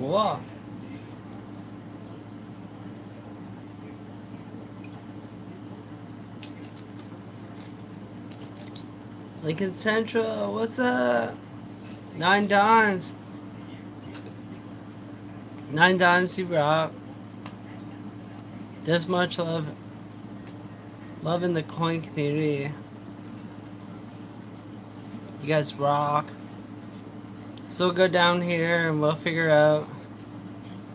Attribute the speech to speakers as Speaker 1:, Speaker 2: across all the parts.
Speaker 1: Cool. Lincoln Central, what's up? 9 dimes. 9 dimes, you rock. There's much love. Love in the coin community. You guys rock. So we'll go down here and we'll figure out.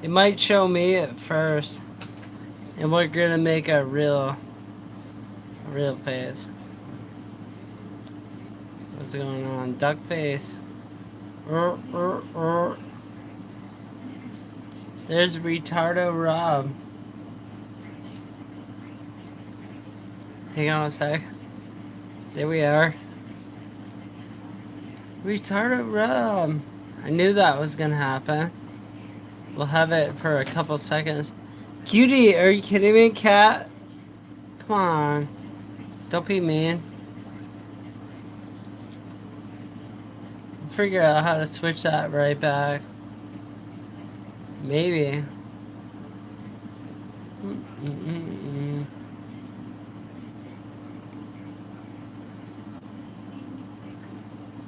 Speaker 1: It might show me at first. And we're gonna make a real face. What's going on? Duck face. There's Retardo Rob. Hang on a sec. There we are. Retardo Rob. I knew that was gonna happen. We'll have it for a couple seconds. Cutie, are you kidding me, cat? Come on. Don't be mean. Figure out how to switch that right back. Maybe.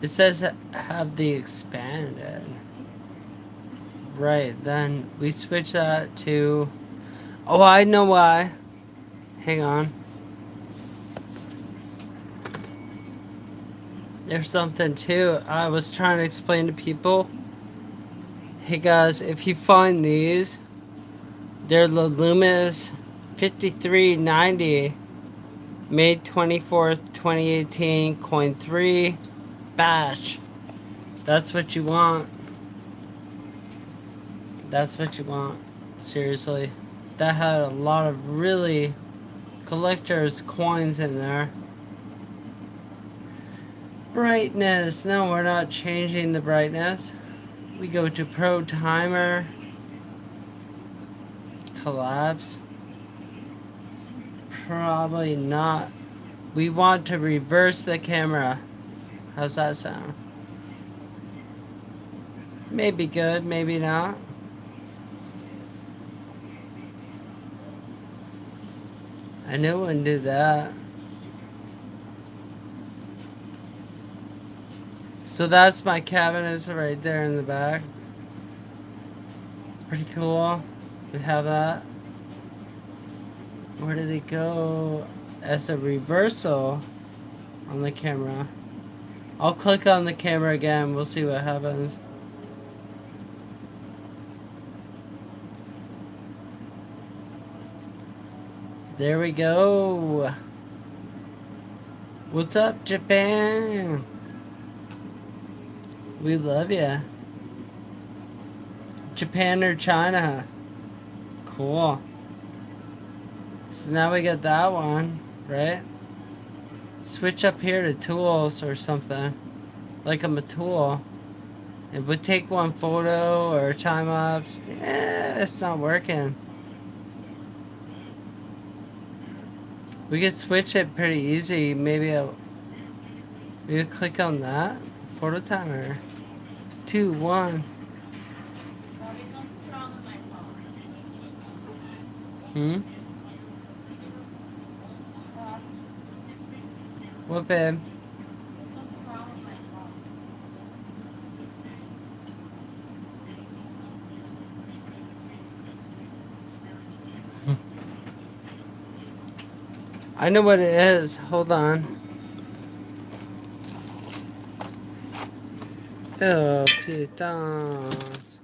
Speaker 1: It says have the expanded. Right, then we switch that to... Oh, I know why. Hang on. There's something too. I was trying to explain to people. Hey guys, if you find these, they're the Loomis 5390, May 24th, 2018, coin 3, batch. That's what you want. That's what you want. Seriously. That had a lot of really collector's coins in there. Brightness. No, we're not changing the brightness. We go to Pro Timer. Collapse. Probably not. We want to reverse the camera. How's that sound? Maybe good, maybe not. I knew it wouldn't do that. So that's my cabinets right there in the back. Pretty cool. We have that. Where did it go? As a reversal on the camera. I'll click on the camera again. We'll see what happens. There we go. What's up, Japan? We love ya. Japan or China? Cool. So now we got that one, right? Switch up here to tools or something. Like I'm a tool. It would take one photo or time lapse. It's not working. We could switch it pretty easy. Maybe I'll click on that. Photo timer. 2, 1. What, babe? I know what it is. Hold on. Oh, pitons.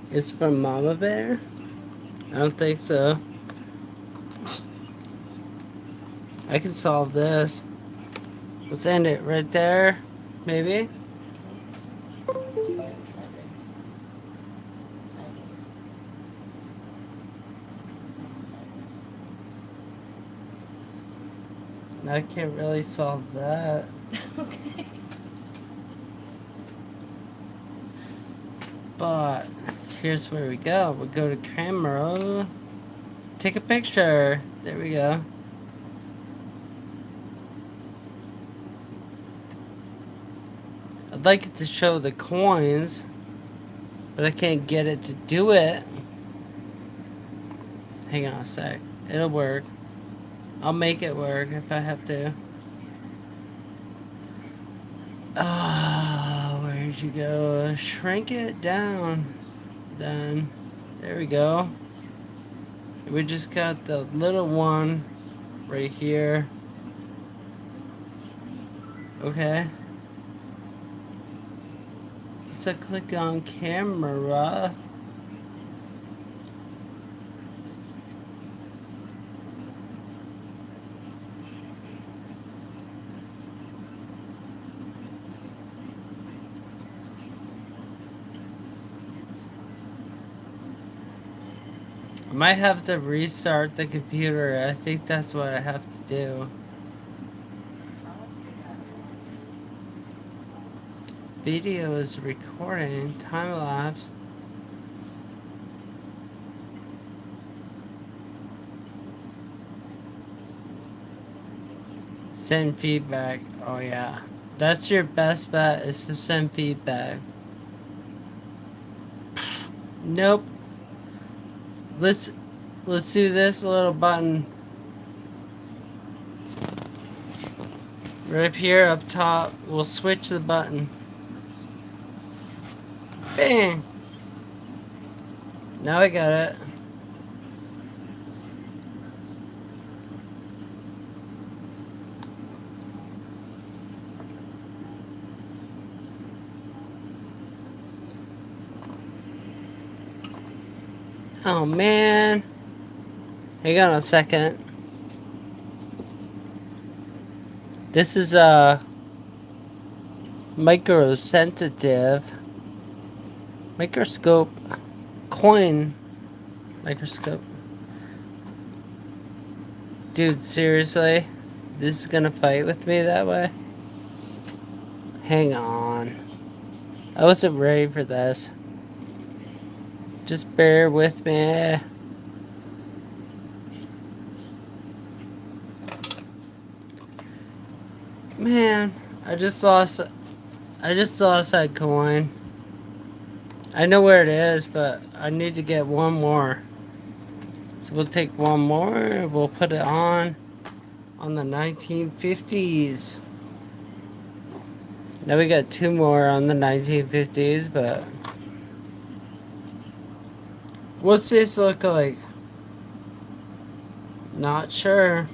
Speaker 1: It's from Mama Bear? I don't think so. I can solve this. Let's end it right there. Maybe? I can't really solve that.
Speaker 2: Okay.
Speaker 1: But here's where we go. We go to camera. Take a picture. There we go. I'd like it to show the coins, but I can't get it to do it. Hang on a sec. It'll work. I'll make it work if I have to. Oh, where'd you go? Shrink it down. Done. There we go. We just got the little one right here. Okay. So click on camera. I might have to restart the computer. I think that's what I have to do. Video is recording. Time lapse. Send feedback. Oh yeah. That's your best bet is to send feedback. Nope. Let's do this little button. Right here up top. We'll switch the button. Bang! Now I got it. Oh man. Hang on a second. This is a microscope coin microscope. Dude, seriously? This is gonna fight with me that way? Hang on. I wasn't ready for this. Just bear with me. Man, I just lost that coin. I know where it is, but I need to get one more. So we'll take one more, we'll put it on the 1950s. Now we got two more on the 1950s, but what's this look like? Not sure.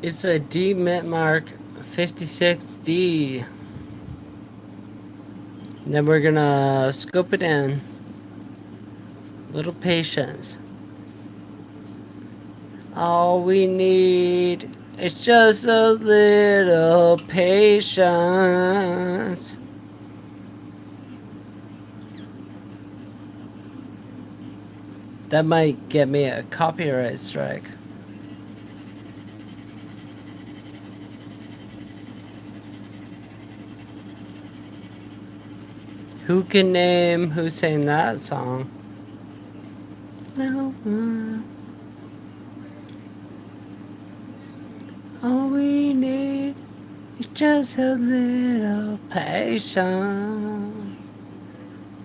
Speaker 1: It's a D Mint Mark 56D. Then we're gonna scope it in. Little patience. All we need is just a little patience. That might get me a copyright strike. Who can name who sang that song? No one. All we need is just a little patience.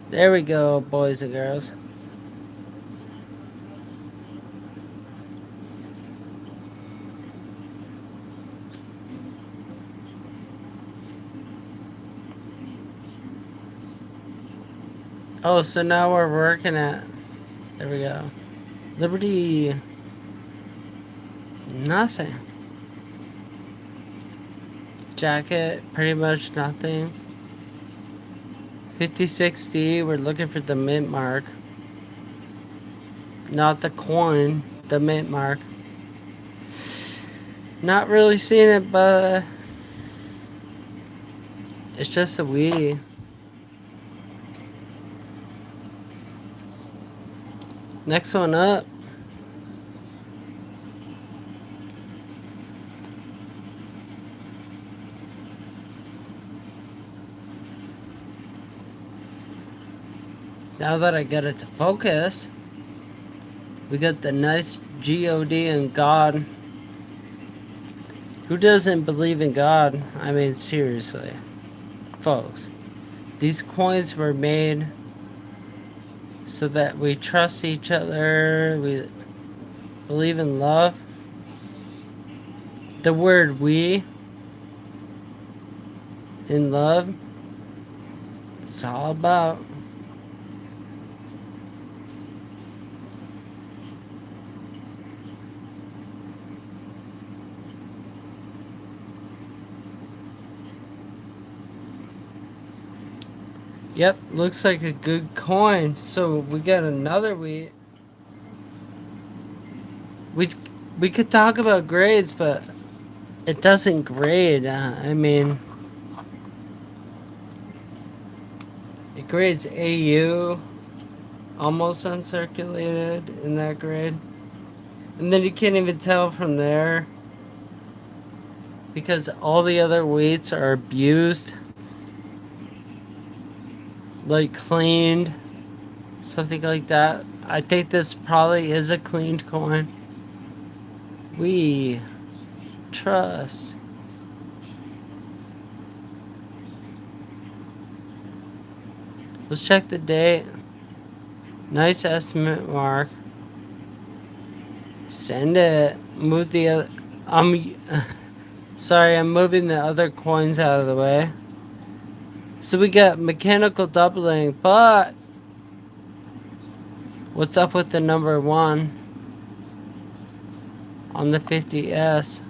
Speaker 1: There we go, boys and girls. Oh, so now we're working at... There we go. Liberty... Nothing. Jacket, pretty much nothing. 5060, we're looking for the mint mark. Not the coin, the mint mark. Not really seeing it, but... It's just a Wii. Next one up. Now that I get it to focus, we got the nice G-O-D and God. Who doesn't believe in God? I mean, seriously. Folks, these coins were made so that we trust each other, we believe in love. The word we in love, it's all about. Yep, looks like a good coin. So we got another we we could talk about grades, but it doesn't grade. I mean, it grades AU, almost uncirculated in that grade. And then you can't even tell from there because all the other weights are abused, like cleaned, something like that. I think this probably is a cleaned coin. We trust. Let's check the date. Nice estimate mark. Send it. Move the other. Sorry, I'm moving the other coins out of the way. So we got mechanical doubling, but what's up with the number 1 on the 50S?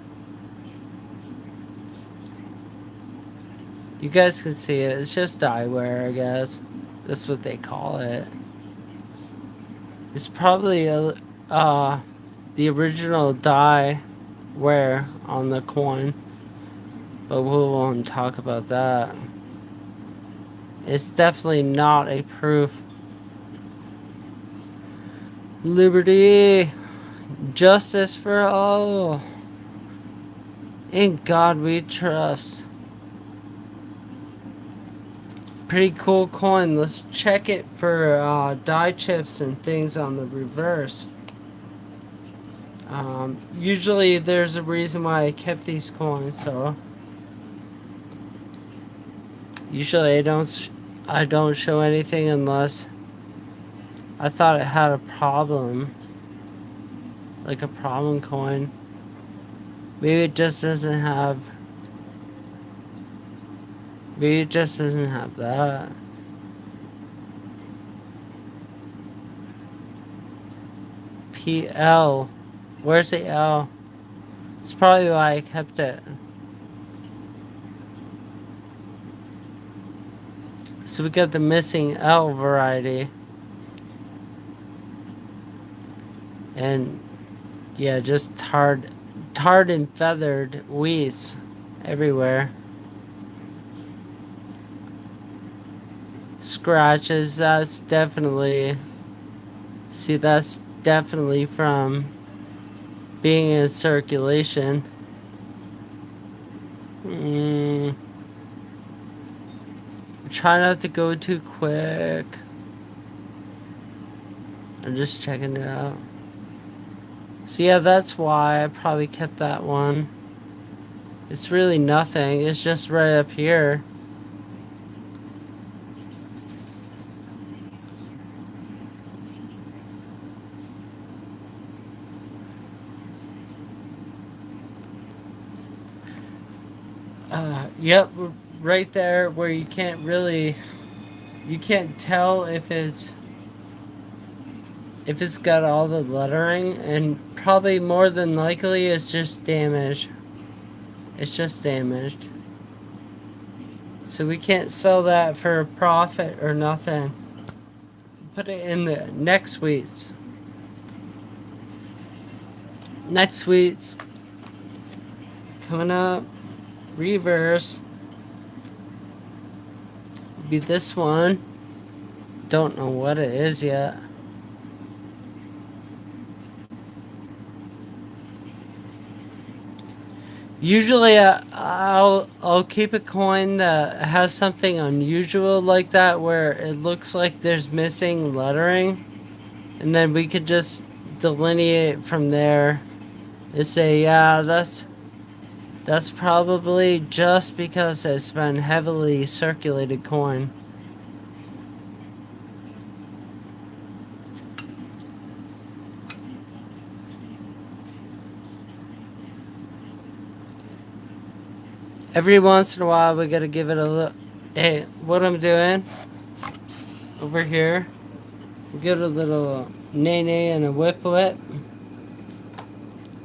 Speaker 1: You guys can see it. It's just eyewear, I guess. That's what they call it. It's probably the original die wear on the coin, but we won't talk about that. It's definitely not a proof. Liberty, justice for all. In God we trust. Pretty cool coin. Let's check it for die chips and things on the reverse. Usually there's a reason why I kept these coins, so usually I don't show anything unless I thought it had a problem, like a problem coin. Maybe it just doesn't have. Maybe it just doesn't have that. PL. Where's the L? It's probably why I kept it. So we got the missing L variety. And yeah, just tarred and feathered wheats everywhere. Scratches, that's definitely from being in circulation. Try not to go too quick. I'm just checking it out. So yeah, that's why I probably kept that one. It's really nothing. It's just right up here. Yep, right there where you can't tell if it's got all the lettering, and probably more than likely it's just damaged. It's just damaged. So we can't sell that for a profit or nothing. Put it in the next suites. Next suites coming up. Reverse. Be this one. Don't know what it is yet. Usually, I'll keep a coin that has something unusual like that, where it looks like there's missing lettering, and then we could just delineate from there and say, yeah, that's probably just because it's been heavily circulated coin. Every once in a while, we gotta give it a look. Hey, what I'm doing over here, we give it a little nay and a whip whip.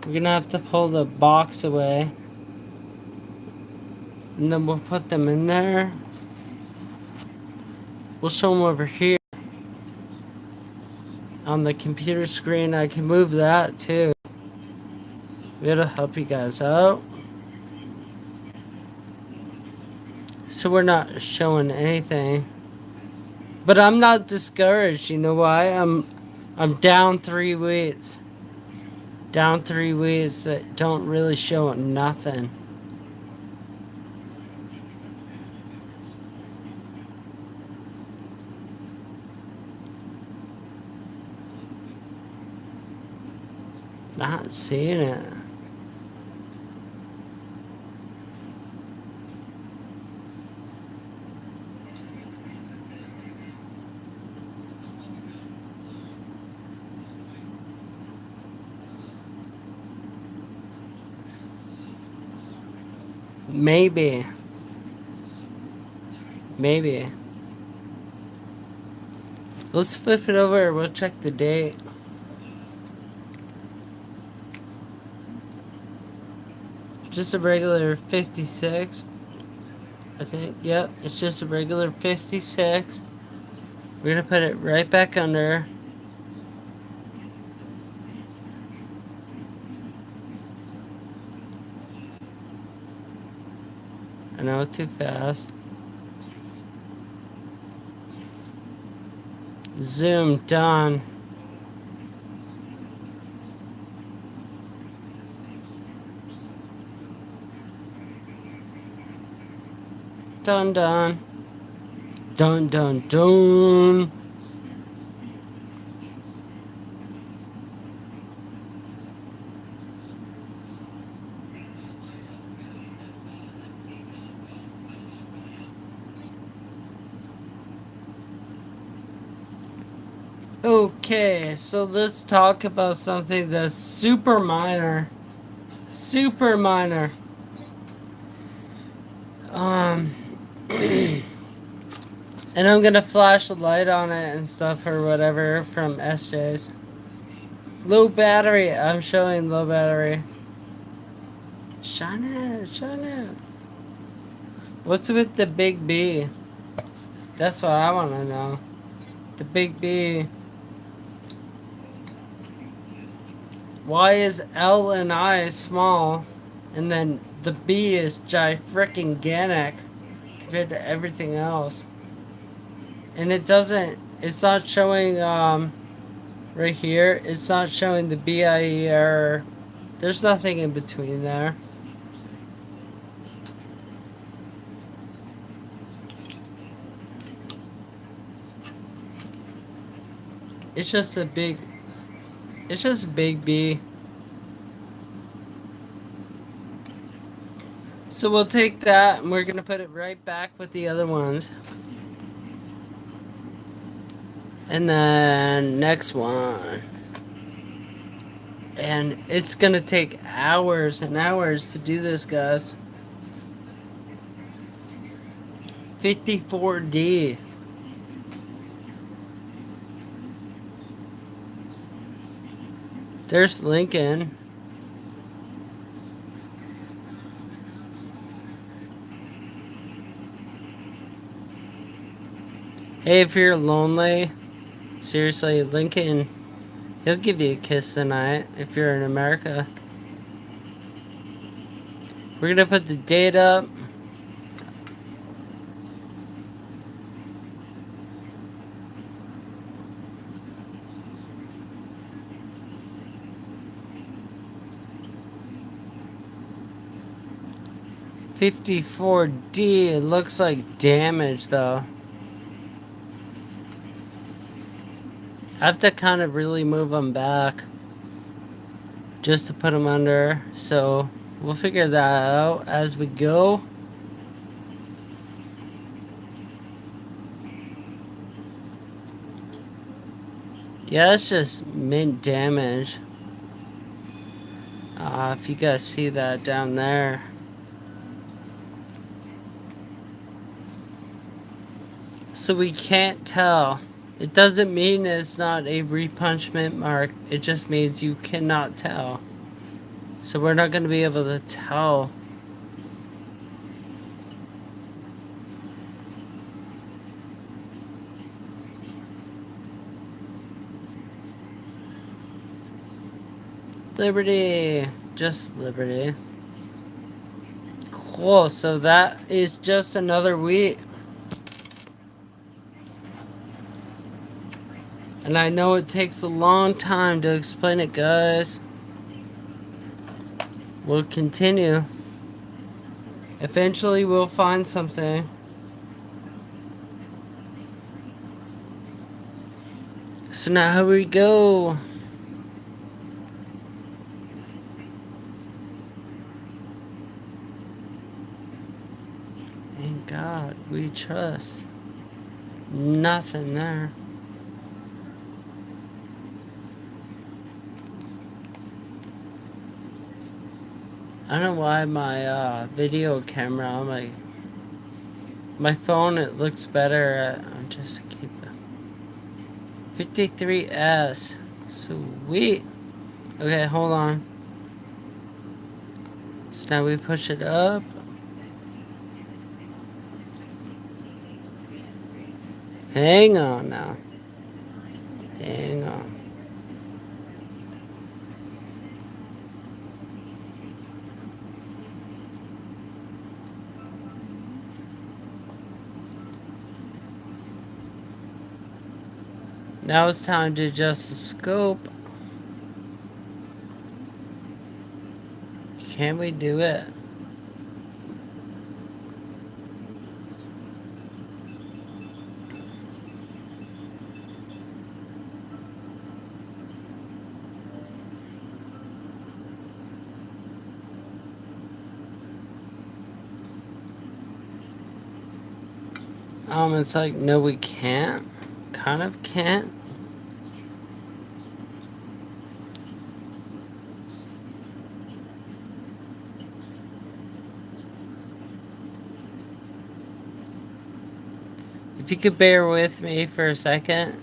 Speaker 1: We're gonna have to pull the box away, and then we'll put them in there. We'll show them over here on the computer screen. I can move that too. It'll help you guys out. So we're not showing anything. But I'm not discouraged. You know why? I'm down 3 weeks. Down 3 weeks that don't really show nothing. Not seeing it. Maybe. Maybe. Let's flip it over. We'll check the date. Just a regular 56. Okay, yep, it's just a regular 56. We're gonna put it right back under. I know, too fast. Zoom, done. Done, done. Dun, dun, dun. Okay, so let's talk about something that's super minor. Super minor. And I'm gonna flash a light on it and stuff or whatever from SJ's. Low battery. I'm showing low battery. Shine it, shine it. What's with the big B? That's what I want to know. The big B. Why is L and I small, and then the B is gi-frickin-ganic compared to everything else? And it's not showing, right here, it's not showing the BIE error. There's nothing in between there. It's just a big B. So we'll take that and we're gonna put it right back with the other ones. And then next one. And it's gonna take hours and hours to do this, guys. 54D. There's Lincoln. Hey, if you're lonely, seriously, Lincoln, he'll give you a kiss tonight if you're in America. We're gonna put the date up. 54D, it looks like damage though. I have to kind of really move them back just to put them under, so we'll figure that out as we go. Yeah, that's just mint damage. If you guys see that down there. So we can't tell. It doesn't mean it's not a repunchment mark. It just means you cannot tell. So we're not going to be able to tell. Liberty. Just Liberty. Cool. So that is just another week. And I know it takes a long time to explain it, guys. We'll continue. Eventually we'll find something. So now here we go. In God we trust. Nothing there. I don't know why my video camera on my phone, it looks better. I'll just keep it. 53S. Sweet. Okay, hold on. So now we push it up. Hang on now. Hang on. Now it's time to adjust the scope. Can we do it? It's like, no, we can't. Kind of can't. If you could bear with me for a second.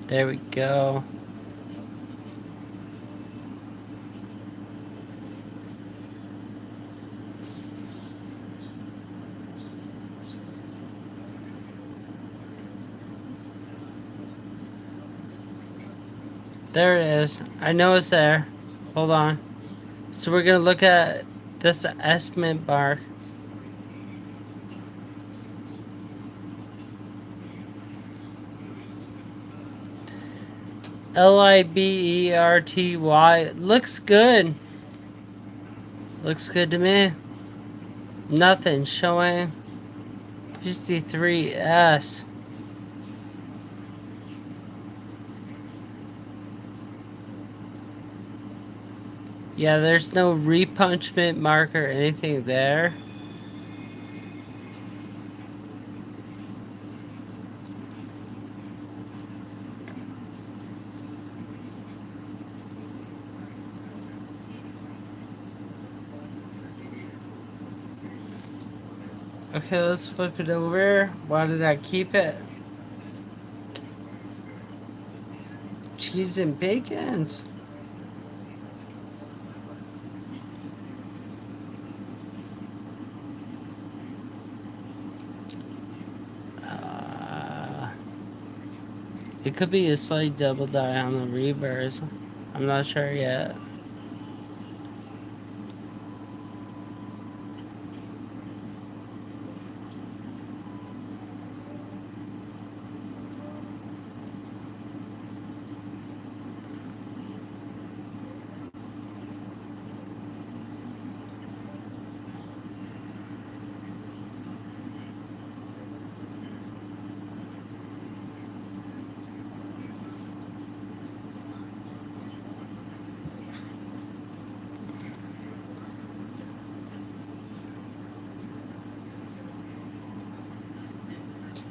Speaker 1: There we go. There it is. I know it's there. Hold on. So we're going to look at this estimate bar. Liberty. Looks good. Looks good to me. Nothing showing. 53S. Yeah, there's no repunchment mark or anything there. Okay, let's flip it over. Why did I keep it? Cheese and bacons. It could be a slight double die on the reverse. I'm not sure yet.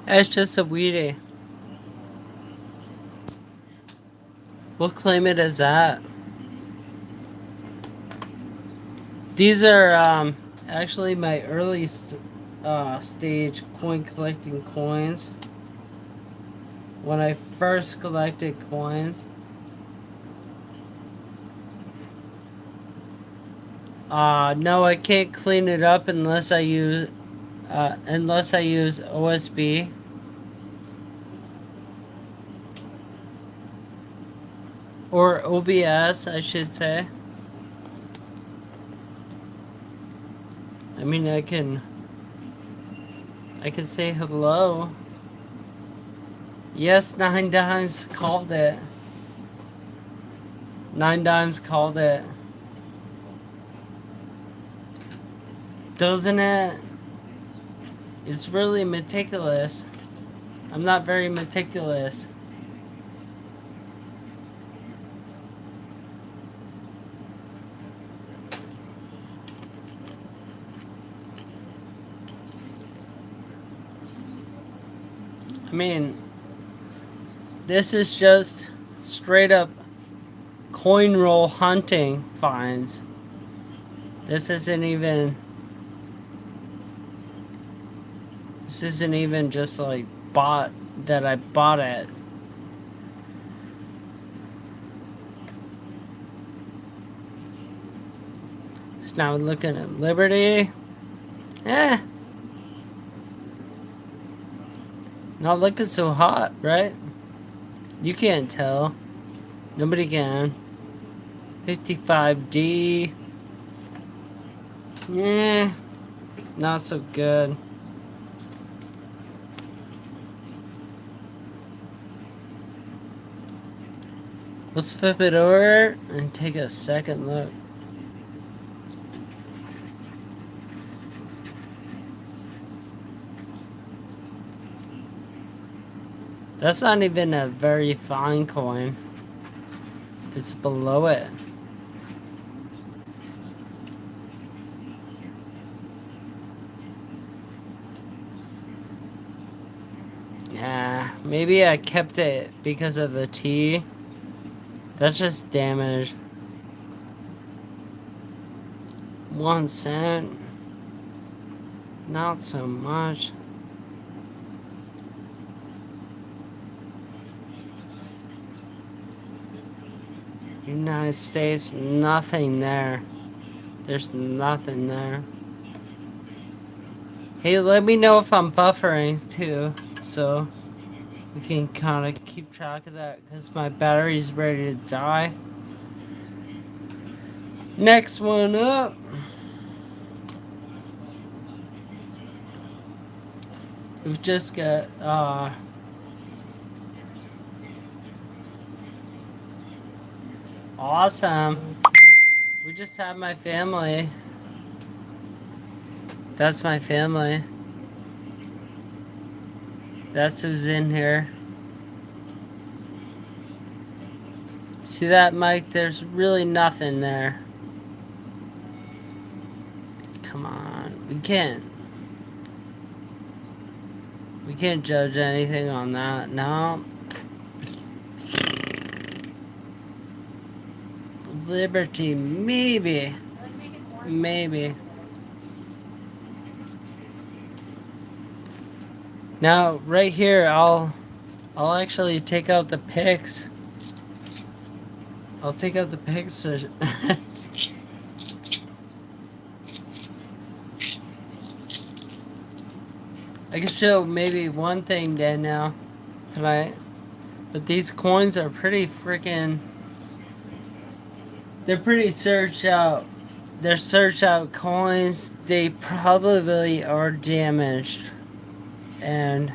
Speaker 1: It's just a weedie. We'll claim it as that. These are actually my early stage coin collecting coins. When I first collected coins. No, I can't clean it up unless I use OSB. Or OBS, I should say. I mean, I can say hello. Yes, 9 Dimes called it. 9 Dimes called it. Doesn't it? It's really meticulous. I'm not very meticulous. I mean, this is just straight up coin roll hunting finds. This isn't even just like bought that I bought it. So now looking at Liberty. Not looking so hot, right? You can't tell. Nobody can. 55D. Not so good. Let's flip it over and take a second look. That's not even a very fine coin. It's below it. Yeah, maybe I kept it because of the T. That's just damage. 1 cent. Not so much. United States, nothing there. There's nothing there. Hey, let me know if I'm buffering too, so we can kind of keep track of that because my battery's ready to die. Next one up. We've just got awesome. We just have my family. That's my family. That's who's in here. See that, Mike? There's really nothing there. Come on. We can't judge anything on that. No. Liberty, maybe. Maybe. Now, right here, I'll actually take out the pics. I'll take out the pics. So I can show maybe one thing then now tonight. But these coins are pretty freaking. They're pretty searched out. They're searched out coins. They probably are damaged. And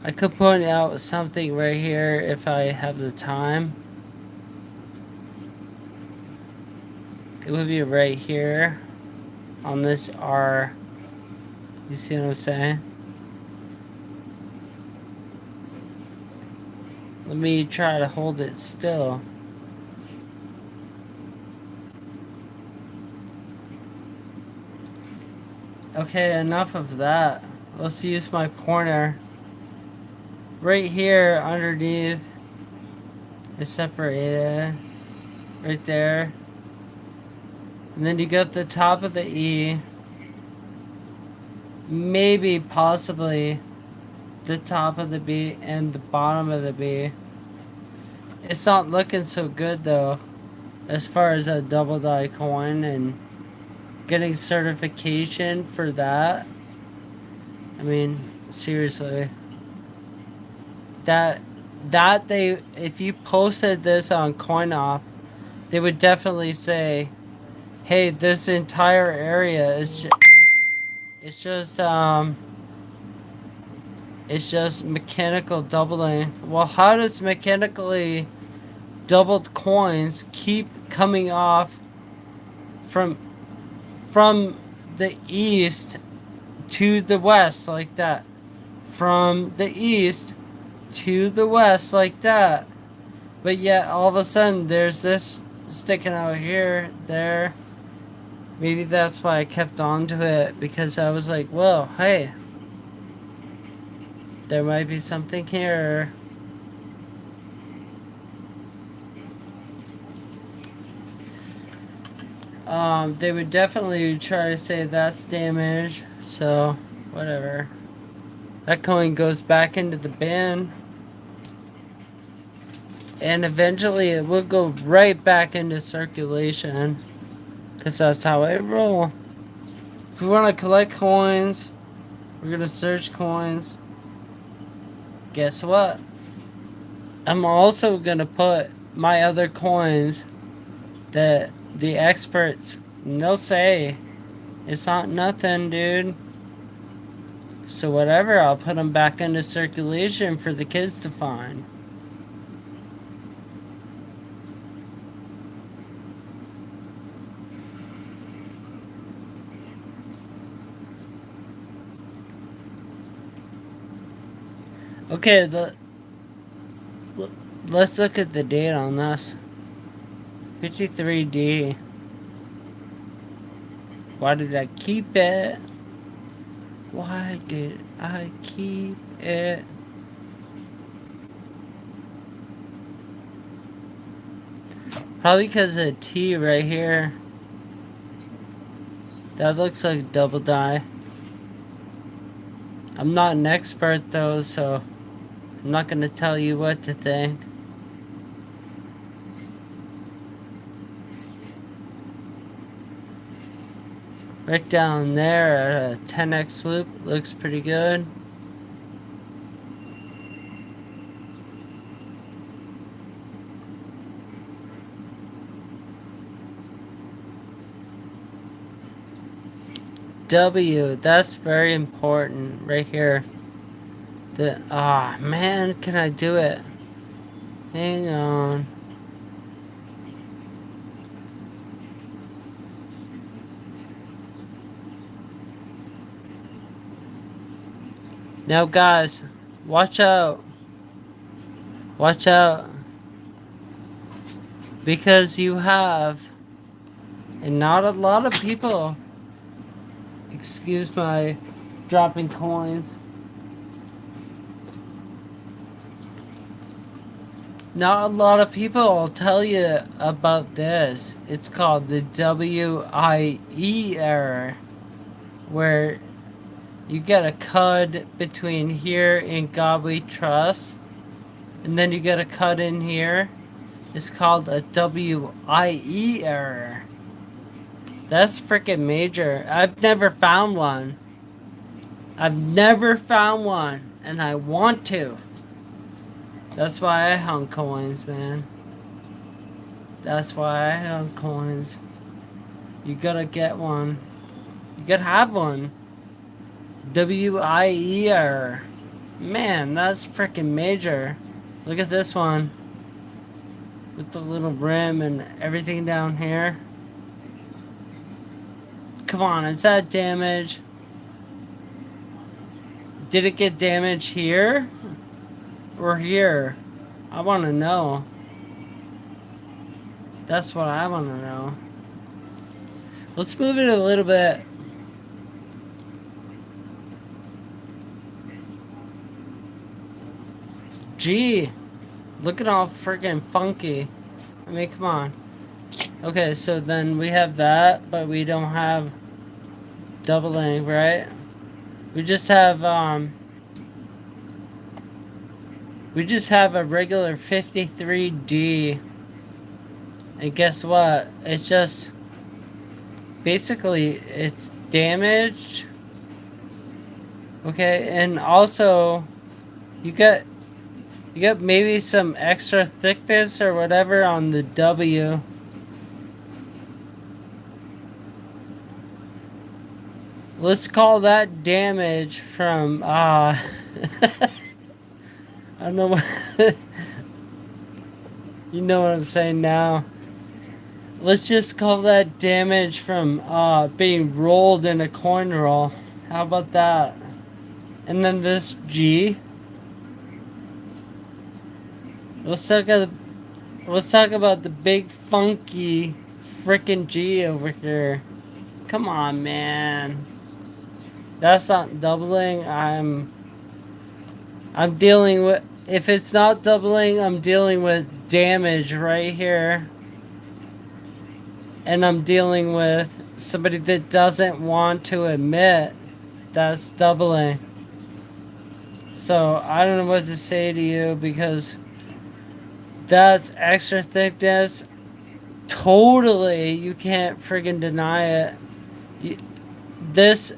Speaker 1: I could point out something right here if I have the time. It would be right here on this R. You see what I'm saying? Let me try to hold it still. Okay, enough of that. let's use my pointer. Right here underneath is separated. Right there. And then you got the top of the E. Maybe, possibly, the top of the B and the bottom of the B. It's not looking so good though, as far as a double die coin and getting certification for that. I mean, seriously. That they, if you posted this on CoinOp, they would definitely say, hey, this entire area is it's just mechanical doubling. Well, how does mechanically doubled coins keep coming off from the east to the west like that? From the east to the west like that. But yet all of a sudden there's this sticking out here, there. Maybe that's why I kept on to it, because I was like, well, hey, there might be something here. They would definitely try to say that's damage, so whatever. That coin goes back into the bin. And eventually it will go right back into circulation, because that's how I roll. If we want to collect coins, we're going to search coins. Guess what? I'm also going to put my other coins that the experts, they'll say, it's not nothing, dude. So whatever, I'll put them back into circulation for the kids to find. Okay, let's look at the date on this. 53D. Why did I keep it? Why did I keep it? Probably because of the T right here. That looks like double die. I'm not an expert though, so I'm not gonna tell you what to think. Right down there at a 10x loop looks pretty good. W, that's very important right here. Man, can I do it? Hang on. Now guys, watch out. Watch out. Because you have, and not a lot of people, excuse my dropping coins. Not a lot of people will tell you about this. It's called the WIE error, where you get a CUD between here and God We Trust, and then you get a CUD in here. It's called a WIE error. That's freaking major. I've never found one. I've never found one, and I want to. That's why I hung coins, man. That's why I hung coins. You gotta get one. You gotta have one. WIE error. Man, that's freaking major. Look at this one. With the little rim and everything down here. Come on, is that damage? Did it get damage here? Or here? I want to know. That's what I want to know. Let's move it a little bit. G. Looking all freaking funky. I mean, come on. Okay, so then we have that, but we don't have doubling, right? We just have a regular 53D. And guess what? It's just basically it's damaged. Okay, and also you got maybe some extra thickness or whatever on the W. Let's call that damage from I don't know what you know what I'm saying now. Let's just call that damage from being rolled in a coin roll. How about that? And then this G. Let's talk about the big funky frickin' G over here. Come on, man. That's not doubling. I'm dealing with, if it's not doubling, I'm dealing with damage right here. And I'm dealing with somebody that doesn't want to admit that's doubling. So I don't know what to say to you, because that's extra thickness. Totally, you can't friggin' deny it. This,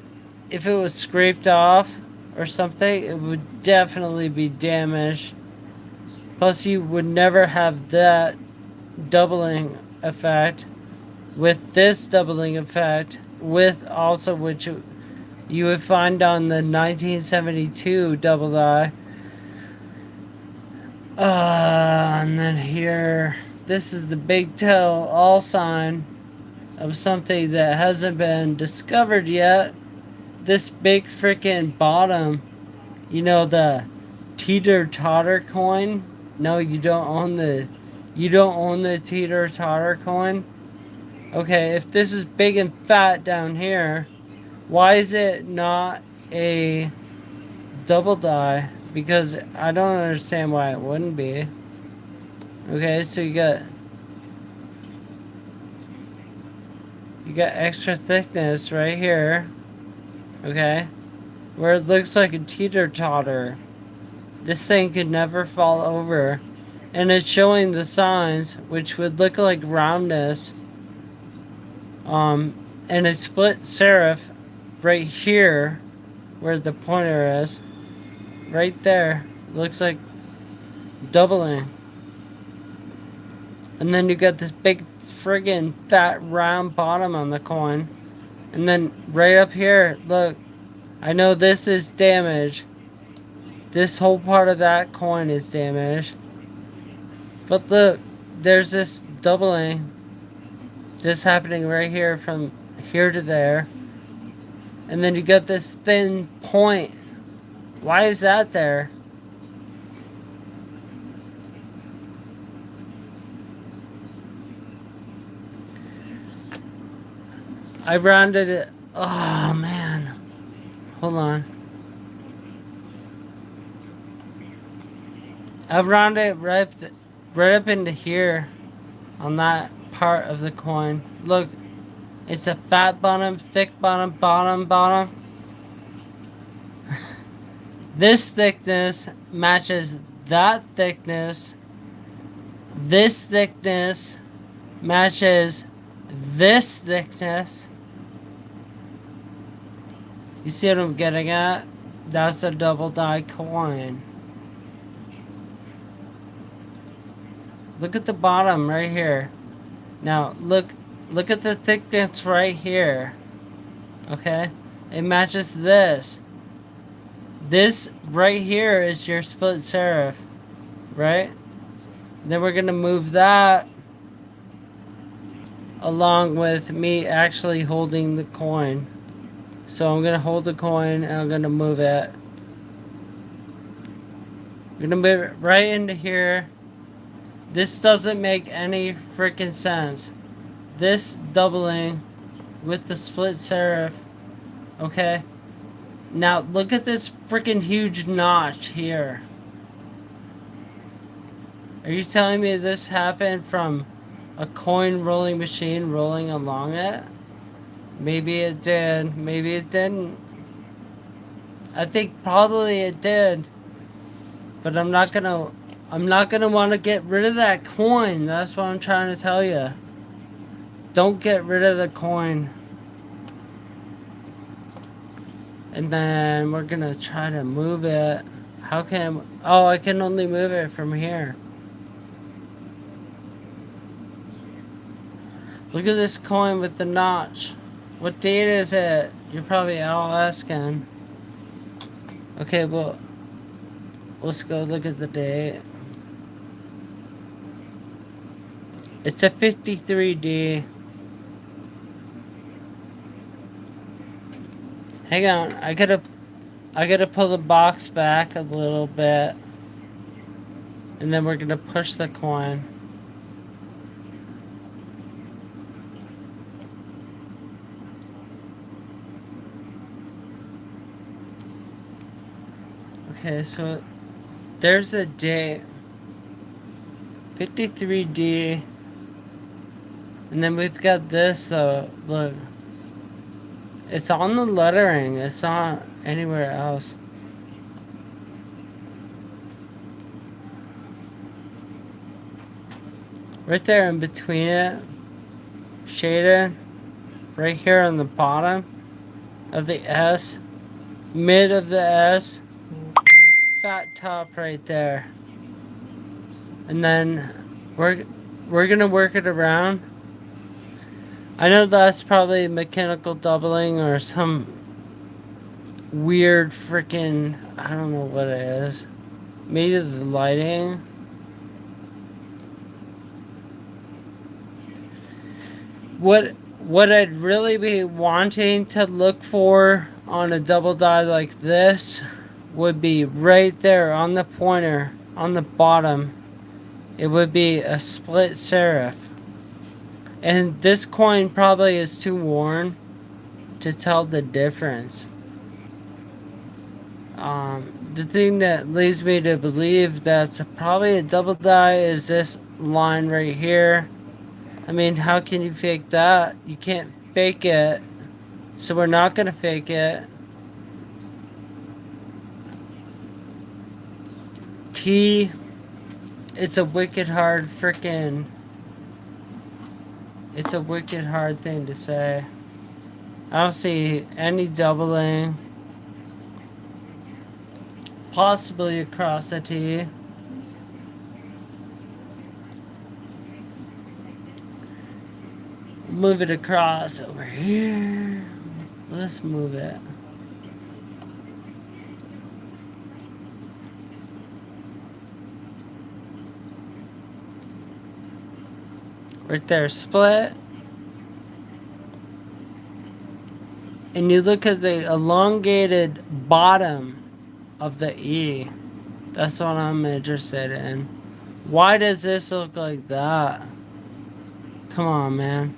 Speaker 1: if it was scraped off or something, it would definitely be damaged. Plus, you would never have that doubling effect with this doubling effect, with also which you would find on the 1972 double die. And then here, this is the big tell all sign of something that hasn't been discovered yet. This big freaking bottom, you know, the teeter totter coin. No, you don't own the teeter totter coin. Okay, if this is big and fat down here, why is it not a double die? Because I don't understand why it wouldn't be. Okay, so you got extra thickness right here. Okay, where it looks like a teeter-totter. This thing could never fall over. And it's showing the signs, which would look like roundness. And a split serif right here, where the pointer is. Right there. Looks like doubling. And then you got this big friggin' fat round bottom on the coin. And then right up here, look. I know this is damaged. This whole part of that coin is damaged. But look, there's this doubling. This happening right here from here to there. And then you got this thin point. Why is that there? I rounded it. Oh, man. Hold on. I rounded it right up into here on that part of the coin. Look, it's a fat bottom, thick bottom, bottom. This thickness matches that thickness. This thickness matches this thickness. You see what I'm getting at? That's a double die coin. Look at the bottom right here. Now look at the thickness right here. Okay? It matches this. This right here is your split serif. Right? Then we're gonna move that along with me actually holding the coin. So I'm gonna hold the coin and I'm gonna move it. I'm gonna move it right into here. This doesn't make any freaking sense. This doubling with the split serif. Okay? Now look at this freaking huge notch here. Are you telling me this happened from a coin rolling machine rolling along it? Maybe it did. Maybe it didn't. I think probably it did. But I'm not gonna want to get rid of that coin. That's what I'm trying to tell you. Don't get rid of the coin. And then we're gonna try to move it. How can... Oh, I can only move it from here. Look at this coin with the notch. What date is it? You're probably all asking. Okay, well, let's go look at the date. It's a 53D. Hang on, I gotta pull the box back a little bit. And then we're gonna push the coin. Okay, so there's the date. 53D. And then we've got this, look. It's on the lettering. It's not anywhere else. Right there in between it. Shaded. Right here on the bottom of the S. Mid of the S. Fat top right there. And then we're gonna work it around. I know that's probably mechanical doubling or some weird freaking, I don't know what it is. Maybe the lighting. What I'd really be wanting to look for on a double die like this would be right there on the pointer, on the bottom. It would be a split serif. And this coin probably is too worn to tell the difference. The thing that leads me to believe that's probably a double die is this line right here. I mean, how can you fake that? You can't fake it. So we're not gonna fake it. T. It's a wicked hard freaking... It's a wicked hard thing to say. I don't see any doubling. Possibly across a T. Move it across over here. Let's move it. Right there, split. And you look at the elongated bottom of the E. That's what I'm interested in. Why does this look like that? Come on, man.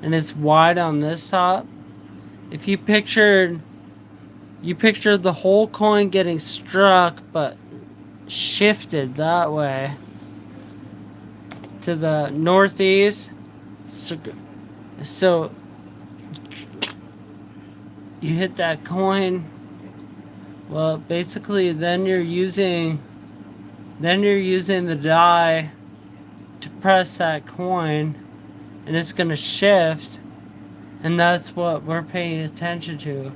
Speaker 1: And it's wide on this top. If you pictured the whole coin getting struck, but shifted that way to the northeast. So you hit that coin. Well, basically, then you're using the die to press that coin, and it's gonna shift, and that's what we're paying attention to.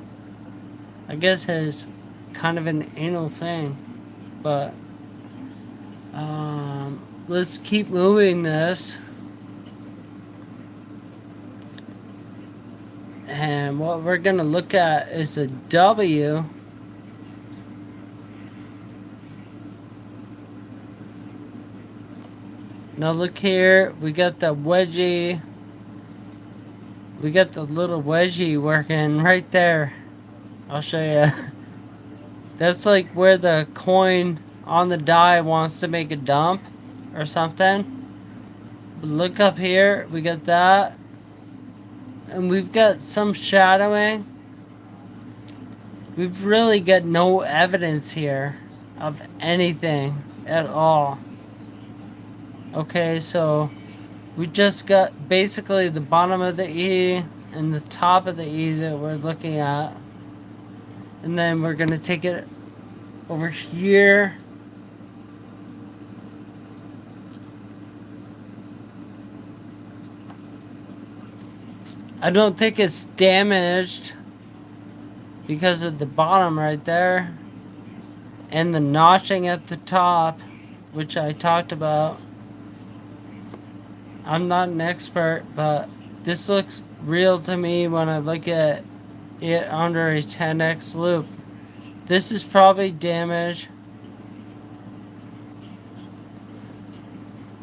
Speaker 1: I guess it's kind of an anal thing, but let's keep moving this. And what we're gonna look at is a W. Now look here, we got the wedgie. We got the little wedgie working right there. I'll show you. That's like where the coin on the die wants to make a dump or something. Look up here, we got that. And we've got some shadowing. We've really got no evidence here of anything at all. Okay, so we just got basically the bottom of the E and the top of the E that we're looking at. And then we're going to take it over here. I don't think it's damaged because of the bottom right there. And the notching at the top, which I talked about. I'm not an expert, but this looks real to me when I look at it under a 10x loop. This is probably damaged.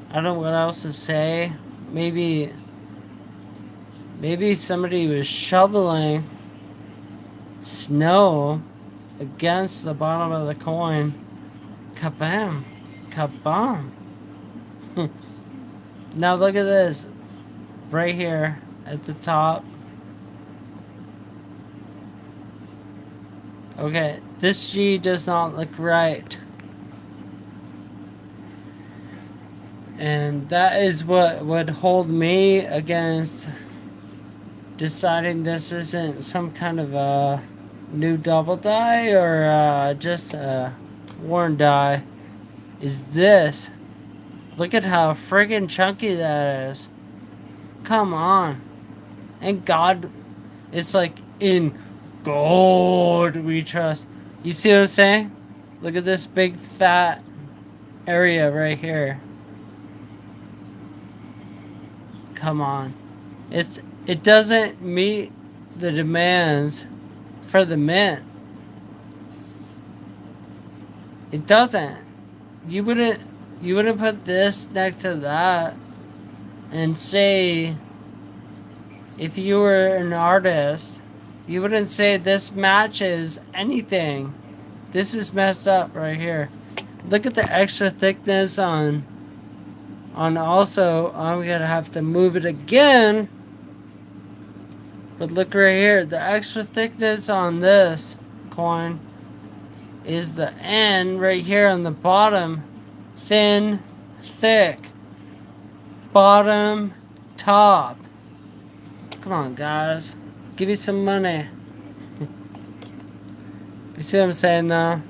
Speaker 1: I don't know what else to say. Maybe somebody was shoveling snow against the bottom of the coin. Kabam. Kabam. Now look at this. Right here at the top. Okay, this G does not look right. And that is what would hold me against deciding this isn't some kind of a new double die or just a worn die. Is this. Look at how friggin' chunky that is. Come on. And God, it's like in gold we trust. You see what I'm saying? Look at this big fat area right here. Come on. It doesn't meet the demands for the mint. It doesn't. You wouldn't put this next to that and say, if you were an artist, you wouldn't say this matches anything. This is messed up right here. Look at the extra thickness on also, I'm gonna have to move it again. But look right here, the extra thickness on this coin is the N right here on the bottom. Thin, thick. Bottom, top. Come on, guys. Give me some money. You see what I'm saying, though?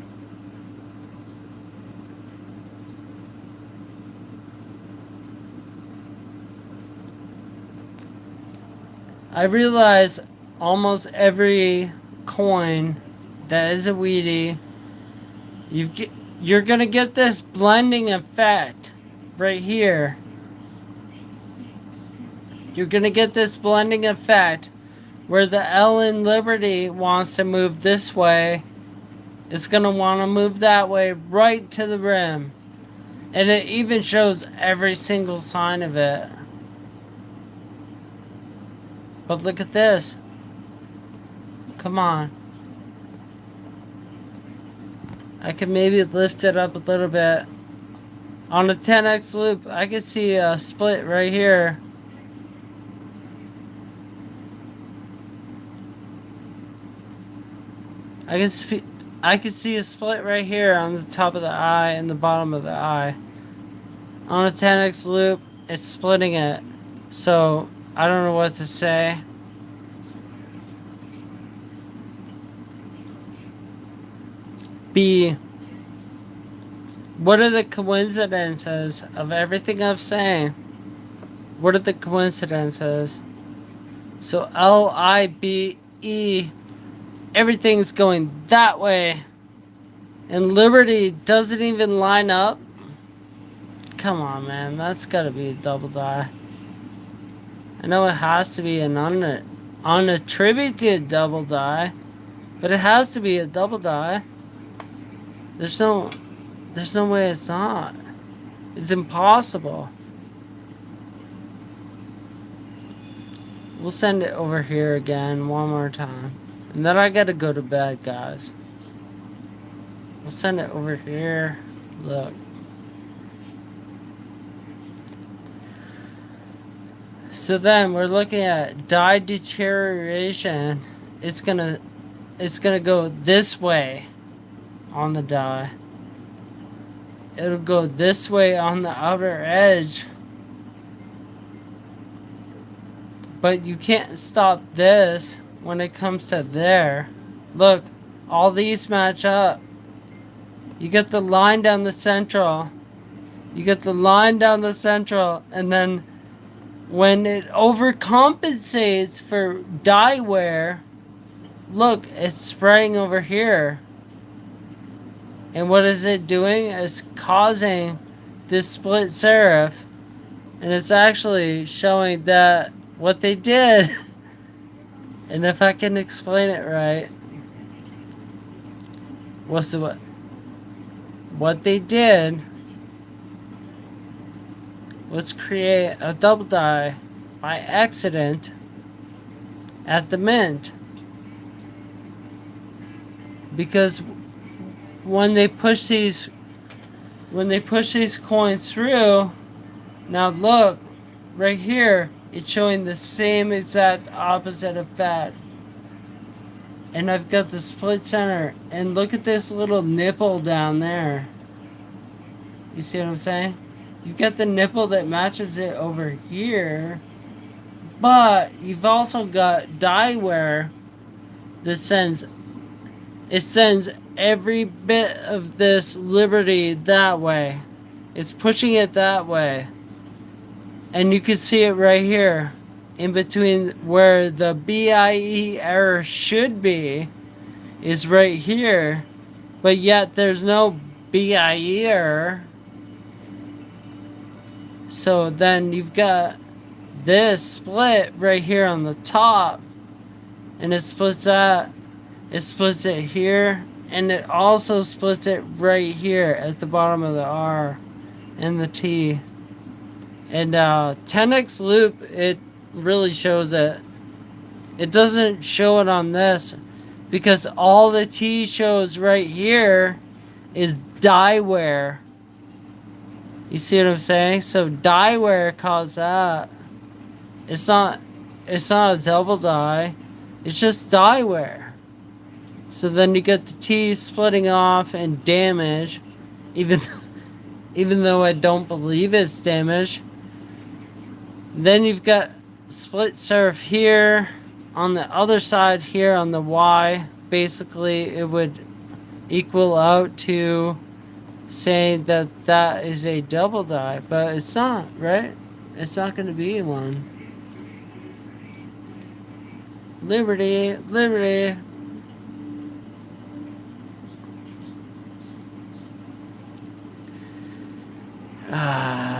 Speaker 1: I realize almost every coin that is a Wheatie, you're gonna get this blending effect right here. You're gonna get this blending effect where the L in Liberty wants to move this way. It's gonna want to move that way right to the rim. And it even shows every single sign of it. But look at this. Come on. I can maybe lift it up a little bit. On a 10x loop, I can see a split right here. I can see a split right here on the top of the eye and the bottom of the eye. On a 10x loop, it's splitting it. So, I don't know what to say. B. What are the coincidences of everything I'm saying? What are the coincidences? So LIBE, everything's going that way. And Liberty doesn't even line up. Come on, man. That's gotta be a double die. I know it has to be an unattributed double die. But it has to be a double die. There's no way it's not. It's impossible. We'll send it over here again one more time. And then I gotta go to bed, guys. We'll send it over here. Look. So then we're looking at die deterioration. It's gonna go this way on the die. it'll go this way on the outer edge. But you can't stop this when it comes to there. Look, all these match up. You get the line down the central. You get the line down the central, and then when it overcompensates for dye wear, look, it's spreading over here. And what is it doing? It's causing this split serif. And it's actually showing that what they did, and if I can explain it right, what they did was create a double dye by accident at the mint. Because when they push these coins through, now look, right here, it's showing the same exact opposite effect. And I've got the split center, and look at this little nipple down there. You see what I'm saying? You've got the nipple that matches it over here, but you've also got dye wear that sends every bit of this Liberty that way. It's pushing it that way. And you can see it right here. In between where the BIE error should be is right here. But yet there's no BIE error. So then you've got this split right here on the top. And it splits that. It splits it here. And it also splits it right here at the bottom of the R and the T. And 10x loop, it really shows it. It doesn't show it on this because all the T shows right here is dye wear. You see what I'm saying? So dye wear caused that. It's not a double dye. It's just dye wear. So then you get the T splitting off and damage, even though I don't believe it's damage. Then you've got split serif here. On the other side here on the Y, basically it would equal out to saying that that is a double dye, but it's not, right? It's not going to be one. Liberty, Liberty.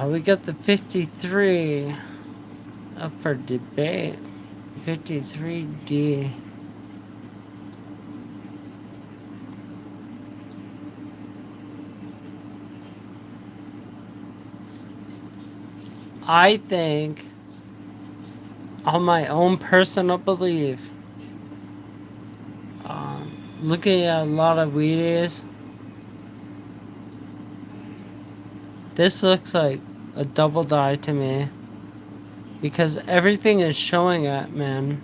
Speaker 1: We got the 53 up for debate. 53D. I think, on my own personal belief, looking at a lot of Wheaties, this looks like a double dye to me. Because everything is showing it, man.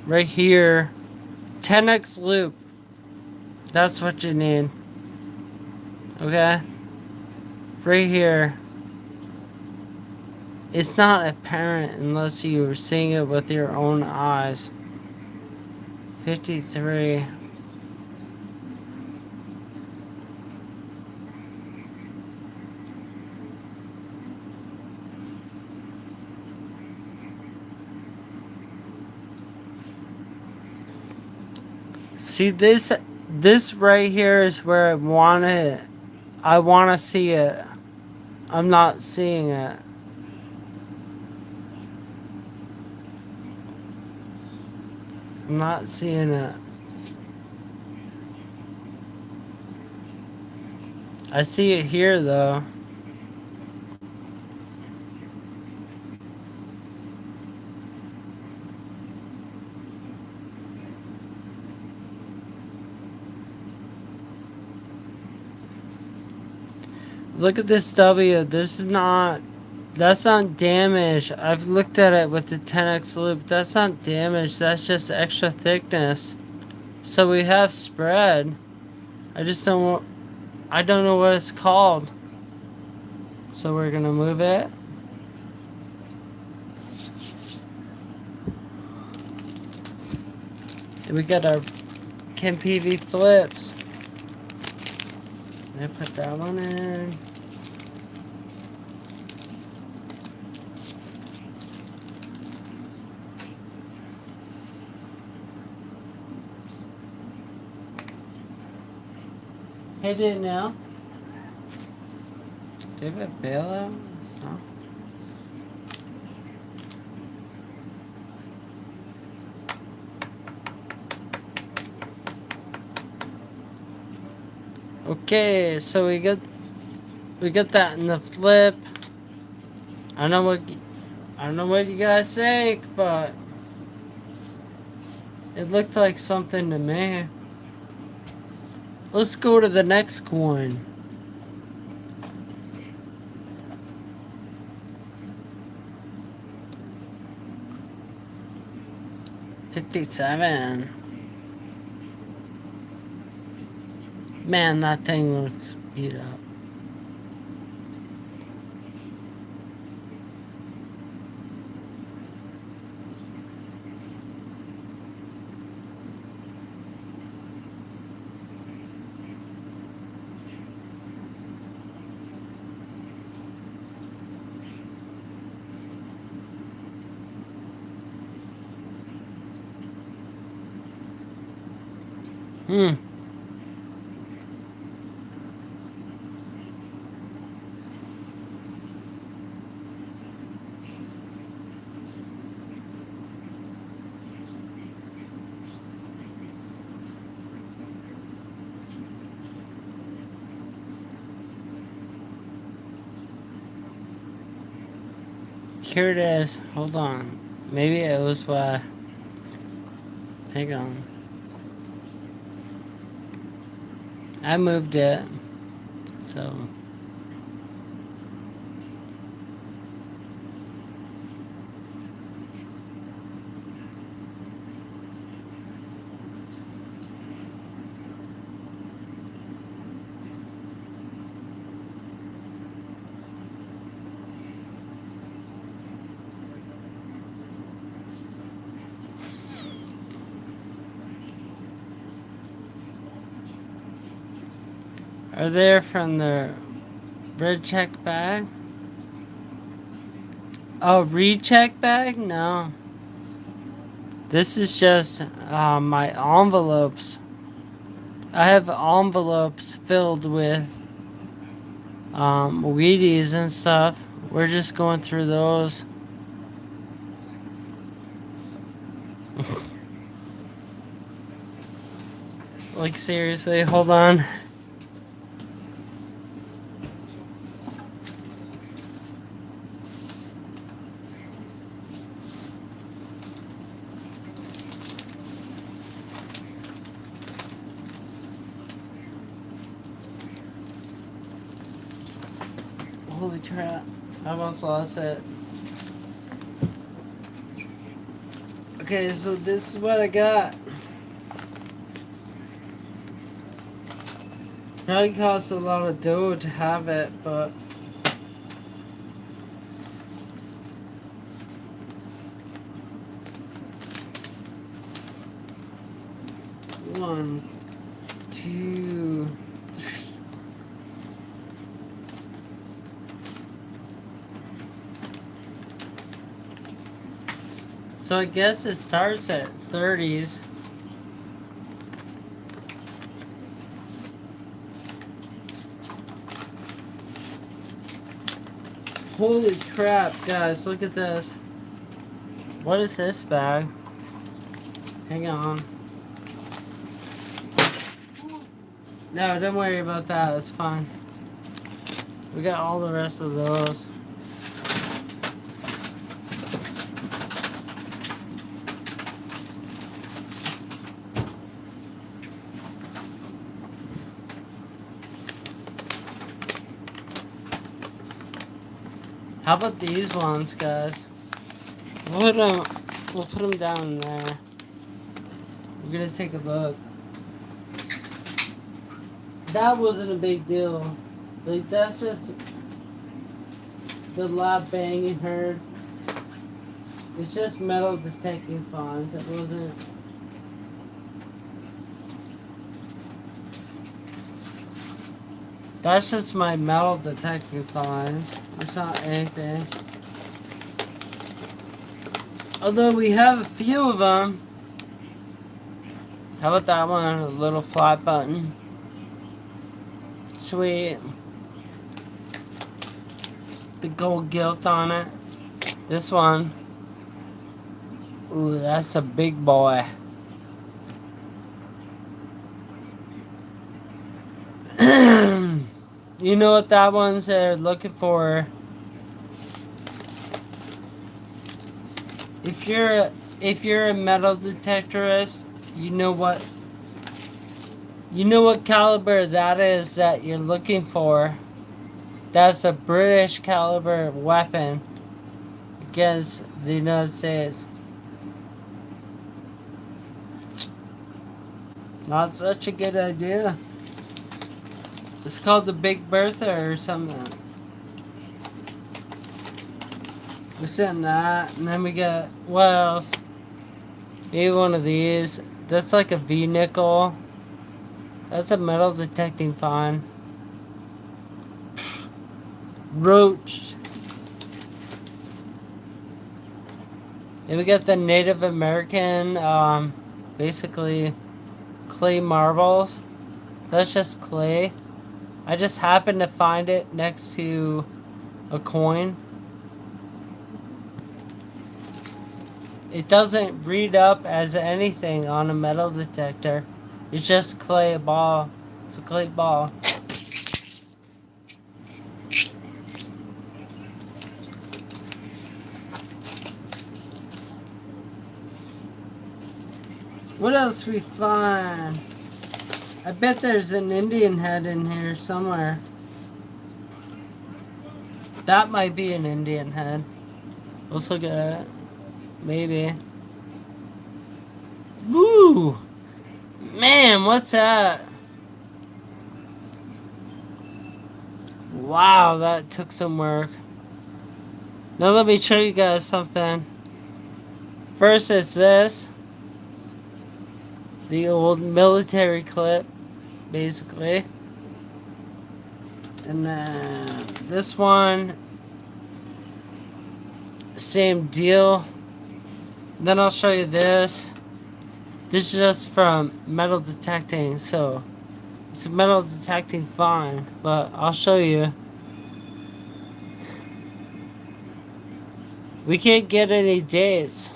Speaker 1: Right here. 10x loop. That's what you need. Okay? Right here. It's not apparent unless you're seeing it with your own eyes. 53. See, this right here is where I want it. I want to see it. I'm not seeing it. I'm not seeing it. I see it here, though. Look at this W. That's not damage. I've looked at it with the 10x loop. That's not damage. That's just extra thickness. So we have spread. I just don't want... I don't know what it's called. So we're gonna move it. And we got our Ken PV flips. I put that one in. Hey, Danielle. Do you have a bailout? No. Okay, so we got that in the flip. I don't know what you guys think, but it looked like something to me. Let's go to the next coin. $57. Man, that thing looks beat up. Here it is. Hold on. Maybe it was by... Hang on. I moved it. So... Are they from the red check bag? Oh, recheck bag? No. This is just my envelopes. I have envelopes filled with Wheaties and stuff. We're just going through those. Like, seriously, hold on. Holy crap. I almost lost it. Okay, so this is what I got. Probably costs a lot of dough to have it, but... One, two, three. So I guess it starts at 30s. Holy crap, guys, look at this. What is this bag? Hang on. No, don't worry about that, it's fine. We got all the rest of those. How about these ones, guys? We'll put them down there. We're gonna take a look. that wasn't a big deal. Like, that's just the loud banging heard. It's just metal detecting fines. It wasn't. That's just my metal detecting fines. It's not anything. Although we have a few of them. How about that one? A little flat button. Sweet. The gold gilt on it. This one. Ooh, that's a big boy. You know what that one's looking for? If you're a metal detectorist, you know what caliber that is that you're looking for. That's a British caliber weapon against the United States. Not such a good idea. It's called the Big Bertha or something. We're sitting that, and then we got, what else? Maybe one of these. That's like a V-nickel. That's a metal detecting fine. Roach. Then we got the Native American, basically clay marbles. That's just clay. I just happened to find it next to a coin. It doesn't read up as anything on a metal detector. It's just clay ball. It's a clay ball. What else we find? I bet there's an Indian head in here somewhere. That might be an Indian head. Let's look at it. Maybe. Woo! Man, what's that? Wow, that took some work. Now let me show you guys something. First is this. The old military clip, basically. And then this one, same deal. Then I'll show you this. This is just from metal detecting, so it's a metal detecting fine, but I'll show you. We can't get any dates.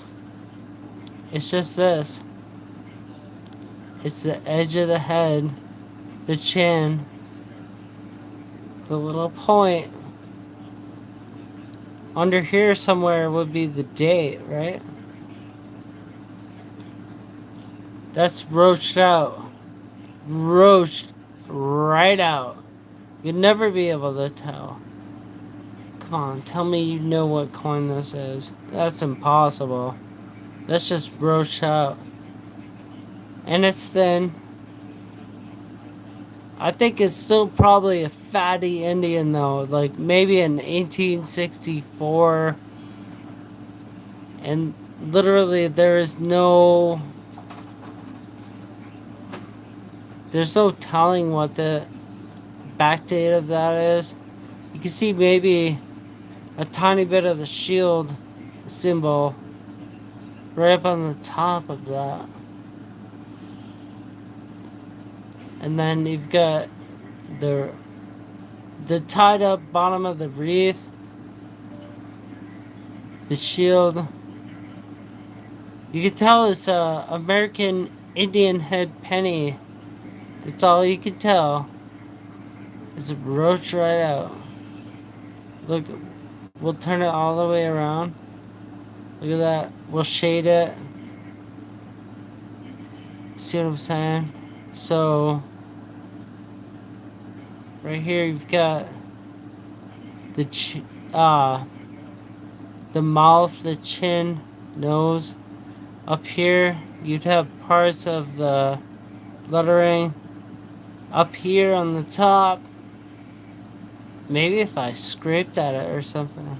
Speaker 1: It's just this. It's the edge of the head, the chin, the little point. Under here somewhere would be the date, right? That's roached out. Roached right out. You'd never be able to tell. Come on, tell me you know what coin this is. That's impossible. That's just roached out. And it's thin. I think it's still probably a fatty Indian though, like maybe an 1864. And literally there's no telling what the back date of that is. You can see maybe a tiny bit of the shield symbol right up on the top of that. And then you've got the tied up bottom of the wreath, the shield. You can tell it's a American Indian head penny. That's all you can tell. It's roached right out. Look, we'll turn it all the way around. Look at that. We'll shade it. See what I'm saying? So right here you've got the mouth, the chin, nose. Up here you'd have parts of the lettering up here on the top. Maybe if I scraped at it or something,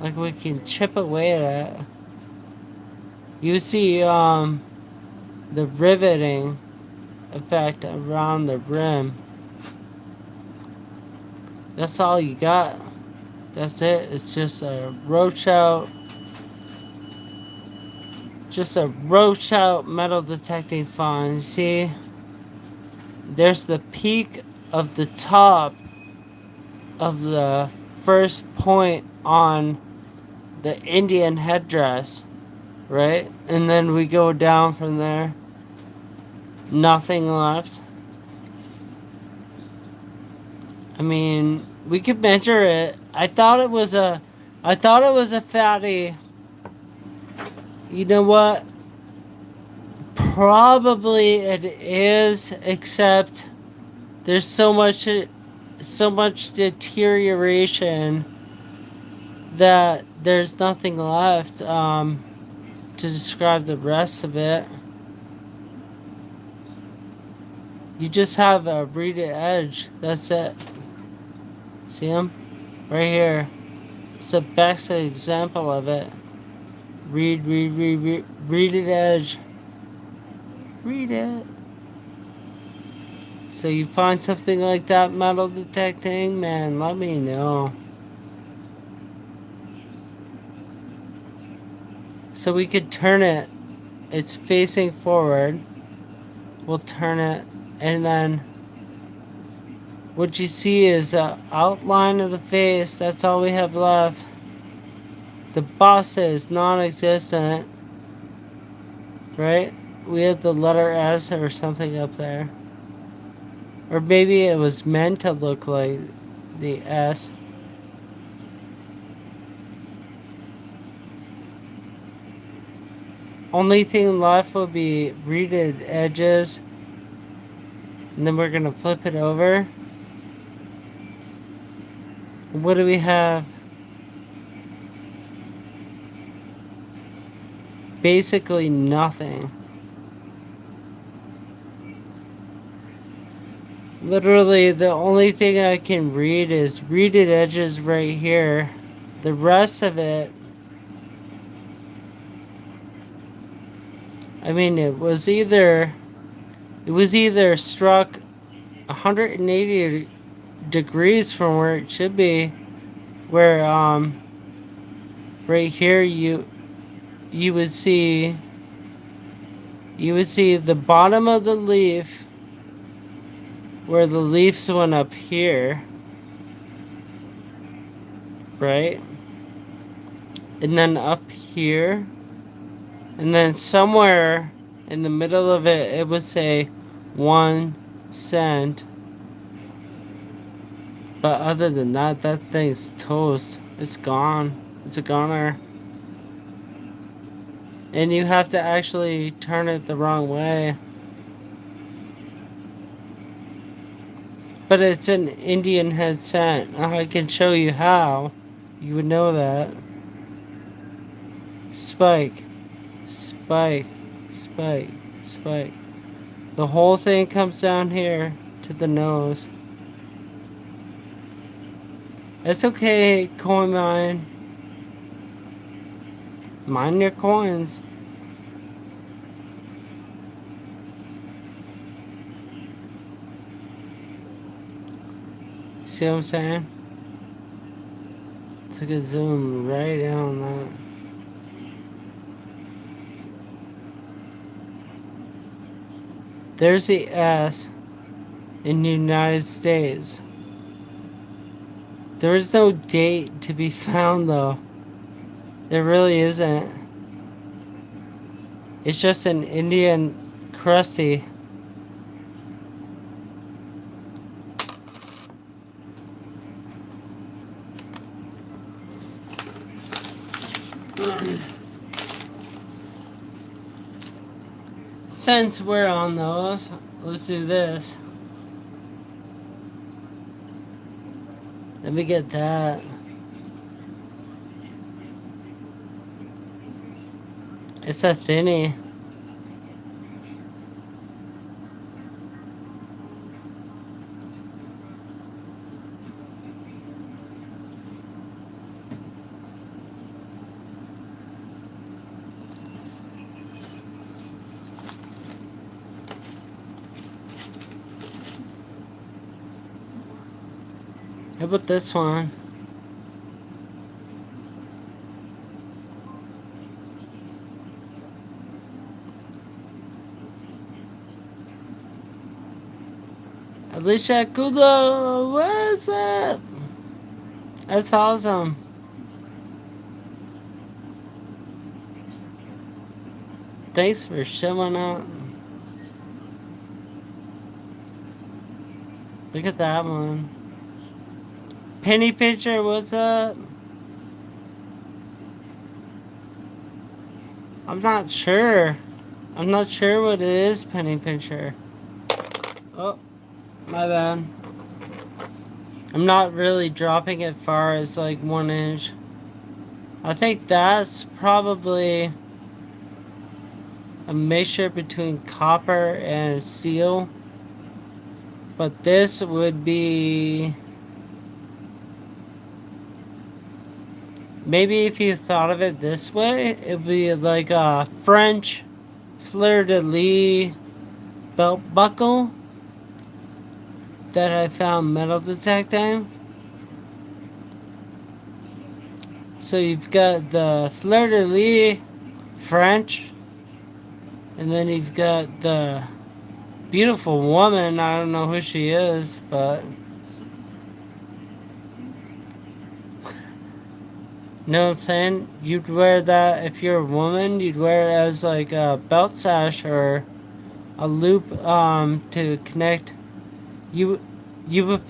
Speaker 1: like we can chip away at it. You see the riveting effect around the rim. That's all you got. That's it. It's just a roach out. Just a roach out metal detecting fine. See? There's the peak of the top of the first point on the Indian headdress, right? And then we go down from there. Nothing left. I mean, we could measure it. I thought it was a fatty. You know what? Probably it is, except there's so much deterioration that there's nothing left to describe the rest of it. You just have a reeded edge. That's it. See them? Right here. It's a best example of it. Reeded edge. Read it. So you find something like that metal detecting, man, let me know. So we could turn it. It's facing forward. We'll turn it, and then what you see is the outline of the face. That's all we have left. The bust is non-existent, right? We have the letter S or something up there. Or maybe it was meant to look like the S. Only thing left will be reeded edges. And then we're gonna flip it over. What do we have? Basically nothing. Literally, the only thing I can read is reeded edges right here. The rest of it, I mean, it was either struck 180 degrees from where it should be, where right here you would see the bottom of the leaf, where the leaves went up here, right? And then up here, and then somewhere in the middle of it, it would say 1 cent. But other than that, that thing's toast. It's gone. It's a goner. And you have to actually turn it the wrong way. But it's an Indian head cent. I can show you how. You would know that. Spike. Spike. Spike. Spike. The whole thing comes down here to the nose. It's okay, coin mine. Mine your coins. See what I'm saying? Took a zoom right in on that. There's the S in the United States. There is no date to be found, though. There really isn't. It's just an Indian crusty. Since we're on those, let's do this. Let me get that. It's a thinny. about this one? Alicia Kulo, what's up? That's awesome. Thanks for showing up. Look at that one. Penny Pitcher, what's up? I'm not sure. I'm not sure what it is, Penny Pitcher. Oh, my bad. I'm not really dropping it far. It's like 1 inch. I think that's probably a mixture between copper and steel. But this would be... maybe if you thought of it this way, it would be like a French fleur-de-lis belt buckle that I found metal detecting. So you've got the fleur-de-lis French, and then you've got the beautiful woman. I don't know who she is, but you know what I'm saying? You'd wear that if you're a woman. You'd wear it as like a belt sash or a loop to connect. You would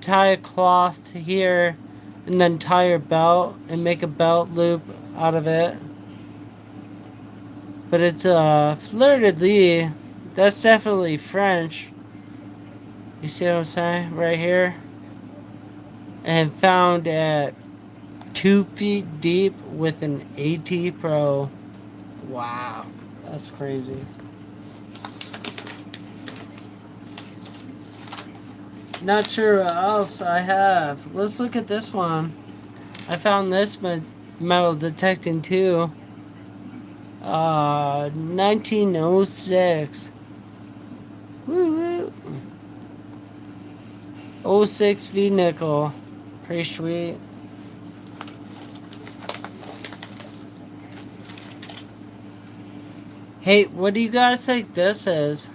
Speaker 1: tie a cloth here and then tie your belt and make a belt loop out of it. But it's a fleur-de-lis. That's definitely French. You see what I'm saying? Right here. And found at 2 feet deep with an AT Pro. Wow. That's crazy. Not sure what else I have. Let's look at this one. I found this metal detecting too. 1906. Woo woo. 06 V nickel. Pretty sweet. Hey, what do you guys think this is?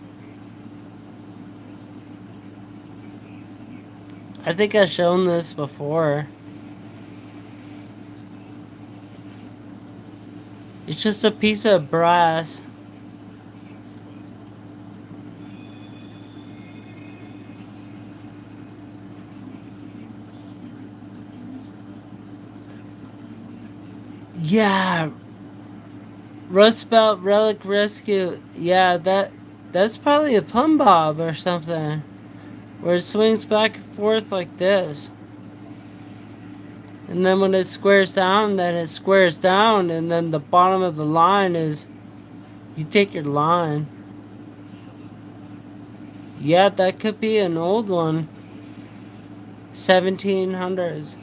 Speaker 1: I think I've shown this before. It's just a piece of brass. Yeah. Rust Belt Relic Rescue. Yeah, that's probably a plumb bob or something. Where it swings back and forth like this. And then when it squares down, then it squares down, and then the bottom of the line is, you take your line. Yeah, that could be an old one. 1700s.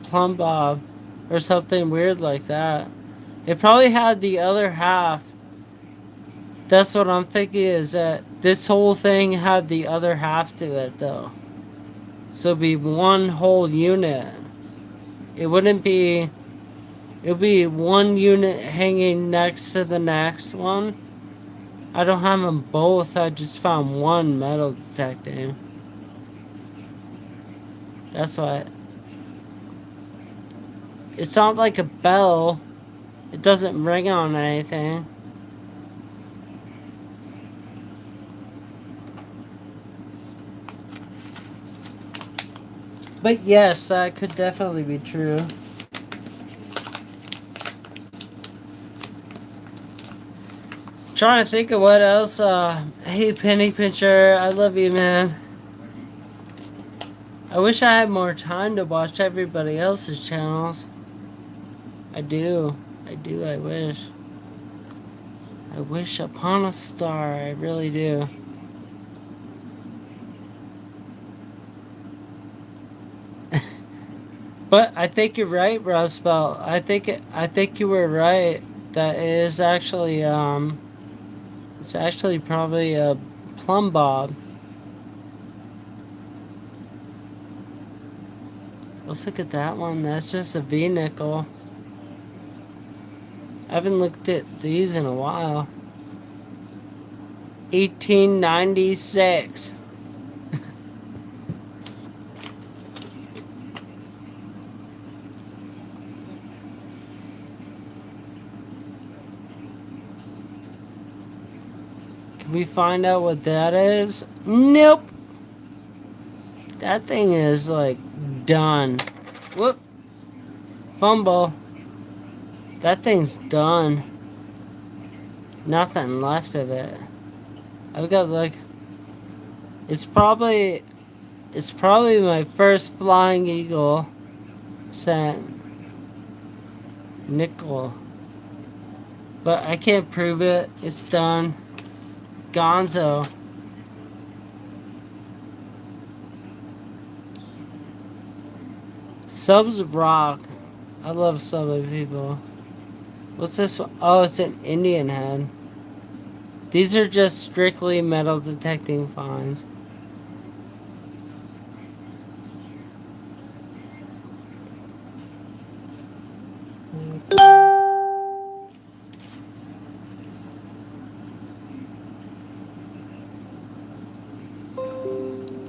Speaker 1: Plumb bob. Or something weird like that. It probably had the other half. That's what I'm thinking, is that this whole thing had the other half to it though. So it'd be one whole unit. It wouldn't be... it would be one unit hanging next to the next one. I don't have them both. I just found one metal detecting. That's why. It's not like a bell. It doesn't ring on anything. But yes, that could definitely be true. Trying to think of what else. Hey, Penny Pincher, I love you, man. I wish I had more time to watch everybody else's channels. I do. I wish. I wish upon a star. I really do. But I think you're right, Rust Belt. I think you were right. That it is actually it's actually probably a plumb bob. Let's look at that one. That's just a V nickel. I haven't looked at these in a while. 1896. Can we find out what that is? Nope. That thing is like done. Whoop. Fumble. That thing's done. Nothing left of it. I've got like, it's probably my first Flying Eagle cent nickel. But I can't prove it. It's done. Gonzo. Subs rock. I love Subway people. What's this one? Oh, it's an Indian head. These are just strictly metal detecting finds.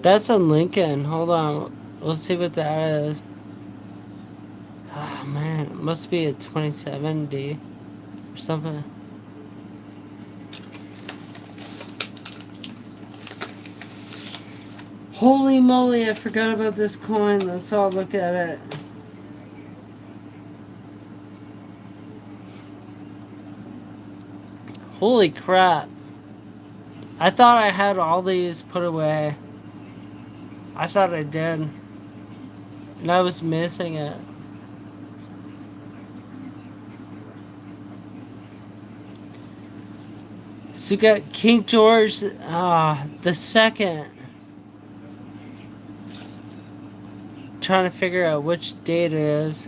Speaker 1: That's a Lincoln. Hold on. Let's see what that is. Oh man, it must be a 2070 or something. Holy moly, I forgot about this coin. Let's all look at it. Holy crap. I thought I had all these put away. I thought I did. And I was missing it. So we got King George the second. Trying to figure out which date it is.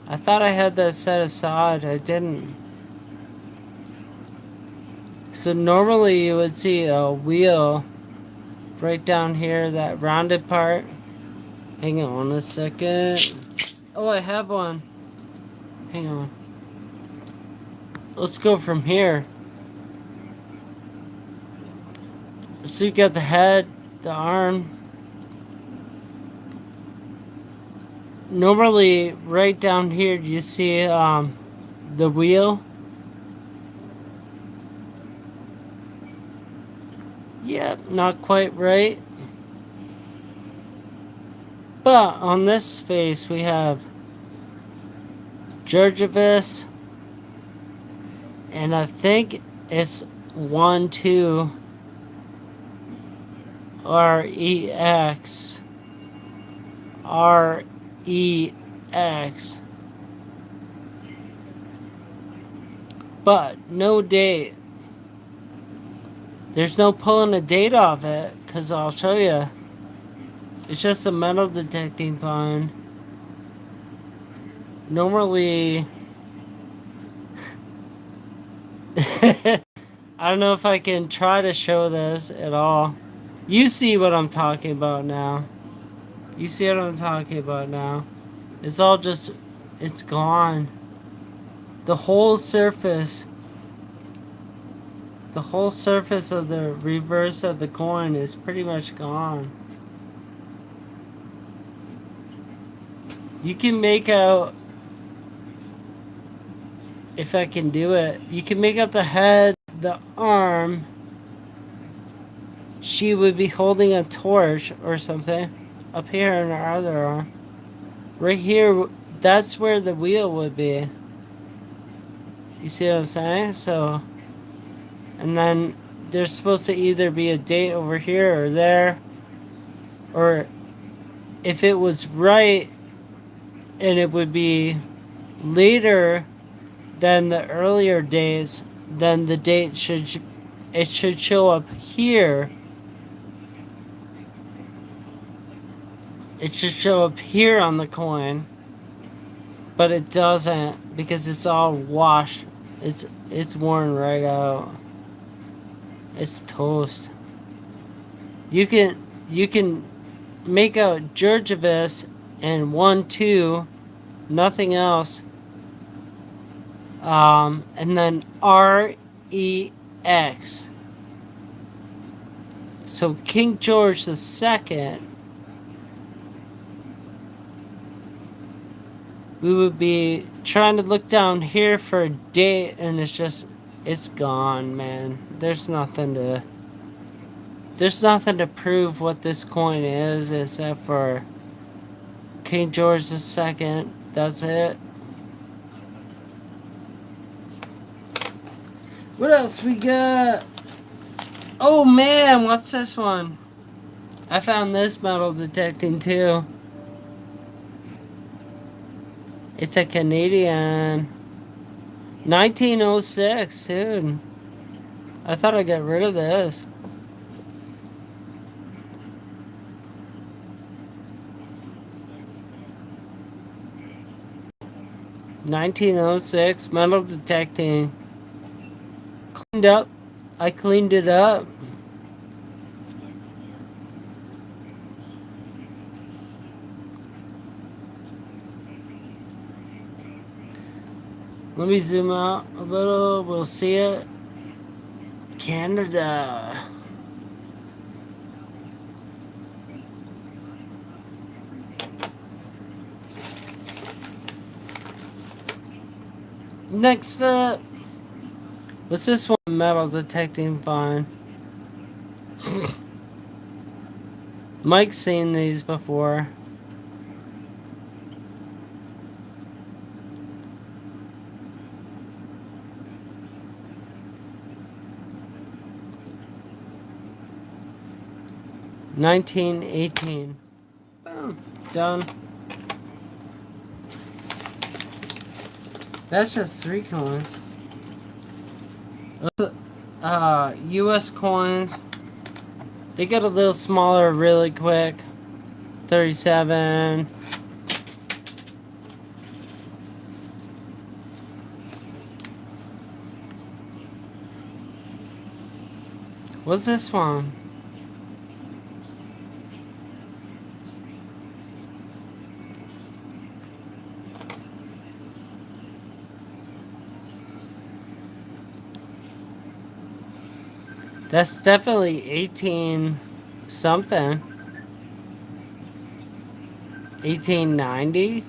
Speaker 1: I thought I had that set aside. I didn't. So normally you would see a wheel right down here, that rounded part. Hang on a second. Oh, I have one. Hang on. Let's go from here. So you got the head, the arm. Normally, right down here, do you see the wheel? Yep, not quite right. But on this face, we have Georgievus, and I think it's 1-2 REX. REX. But no date. There's no pulling a date off it, because I'll show you. It's just a metal detecting find. Normally... I don't know if I can try to show this at all. You see what I'm talking about now. You see what I'm talking about now. It's all just... It's gone. The whole surface... The whole surface of the reverse of the coin is pretty much gone. You can make out, if I can do it, you can make out the head, the arm. She would be holding a torch or something up here in her other arm. Right here, that's where the wheel would be. You see what I'm saying? So, and then there's supposed to either be a date over here or there, or if it was right, and it would be later than the earlier days, then the date should show up here. It should show up here on the coin, but it doesn't because it's all washed. It's worn right out. It's toast. You can make out Georgievus and 1-2, nothing else. And then REX. So King George II, we would be trying to look down here for a date, and it's gone, man. There's nothing to prove what this coin is except for King George II. That's it. What else we got? Oh man, what's this one? I found this metal detecting too. It's a Canadian. 1906, dude. I thought I'd get rid of this. $1906 metal detecting. Cleaned up. I cleaned it up. Let me zoom out a little. We'll see it. Canada. Next up. What's this one? Metal detecting fine. Mike's seen these before. $19.18. Boom. Done. That's just 3 coins. US coins. They get a little smaller really quick. 37. What's this one? That's definitely 18 something. 1890.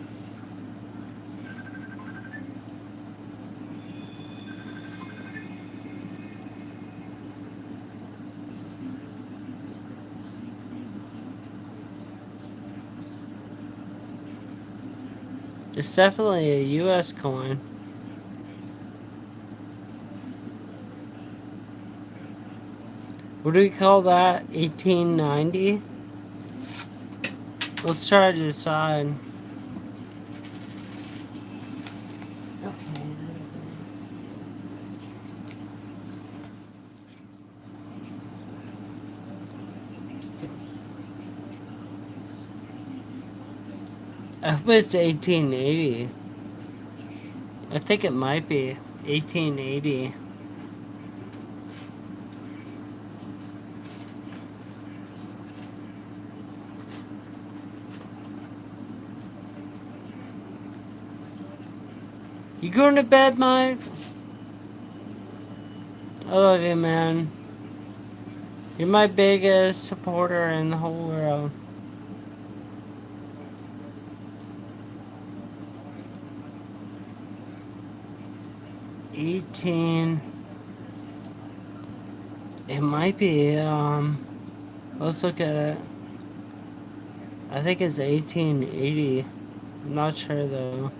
Speaker 1: It's definitely a US coin. What do we call that? 1890? Let's try to decide. Okay. I hope it's 1880. I think it might be 1880. You going to bed, Mike? I love you, man. You're my biggest supporter in the whole world. It might be, let's look at it. I think it's 1880. I'm not sure though.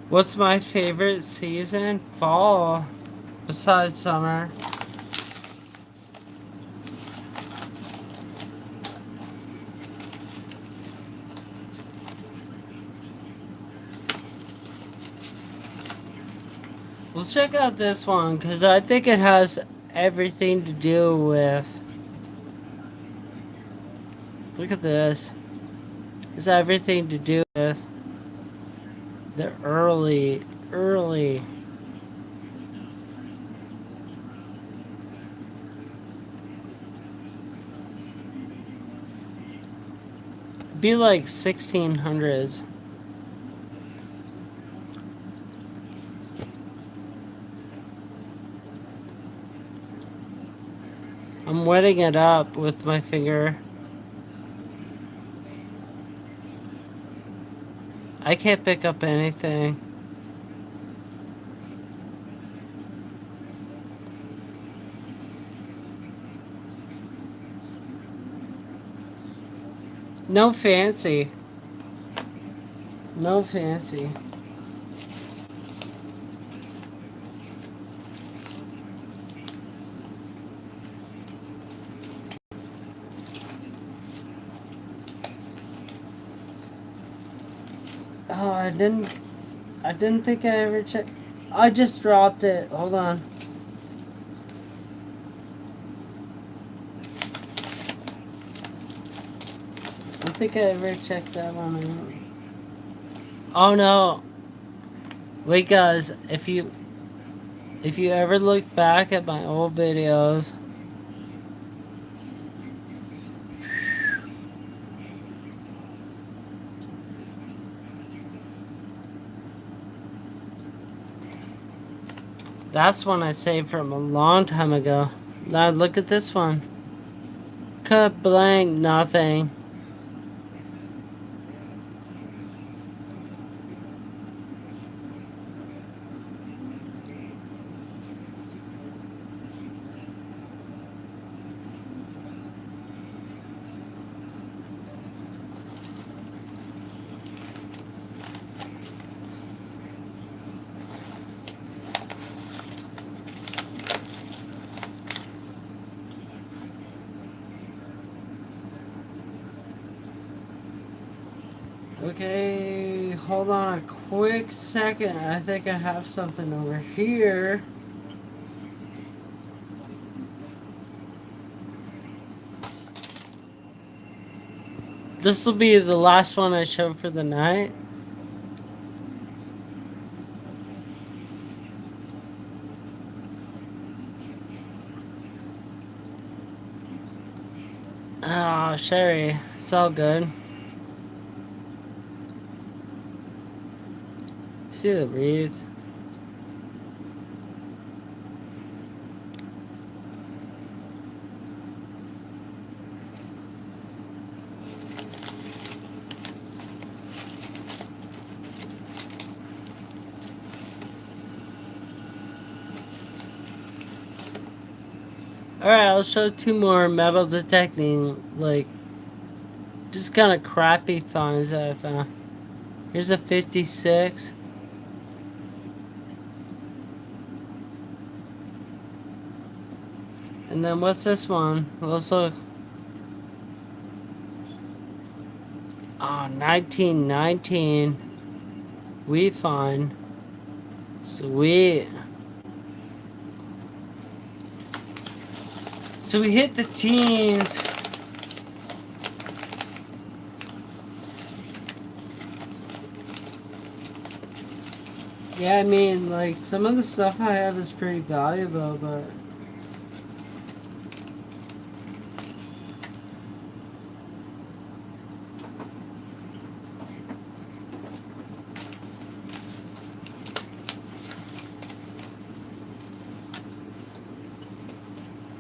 Speaker 1: What's my favorite season? Fall. Besides summer. Let's check out this one because I think it has everything to do with Look at this. It's everything to do with the early. Be like 1600s. I'm wetting it up with my finger. I can't pick up anything. No fancy. No fancy. Oh, I didn't think I ever checked. I just dropped it. Hold on. I don't think I ever checked that one out. Oh no. Wait guys, if you ever look back at my old videos, that's one I saved from a long time ago. Now look at this one. Cut blank nothing. Okay, hold on a quick second. I think I have something over here. This will be the last one I show for the night. Oh, Sherry, it's all good. See the wreath? Alright, I'll show two more metal detecting, like, just kind of crappy finds that I found. Here's a 56. And then what's this one? Let's look. Oh, 1919. We find. Sweet. So we hit the teens. Yeah, I mean, like, some of the stuff I have is pretty valuable, but...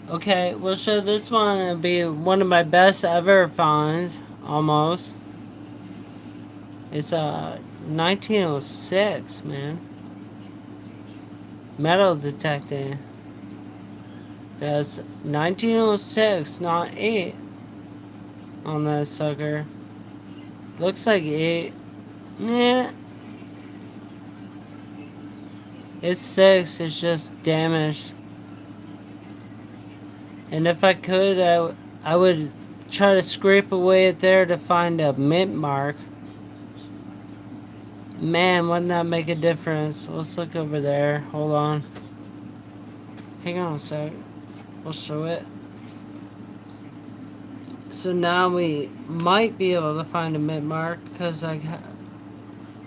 Speaker 1: Okay, we'll show this one. It'll be one of my best ever finds, almost. It's 1906, man. Metal detecting. That's 1906, not 8 on that sucker. Looks like 8. Yeah. It's 6, it's just damaged. And if I could, I would try to scrape away at there to find a mint mark. Man, wouldn't that make a difference? Let's look over there. Hold on. Hang on a sec. We'll show it. So now we might be able to find a mid-mark because I got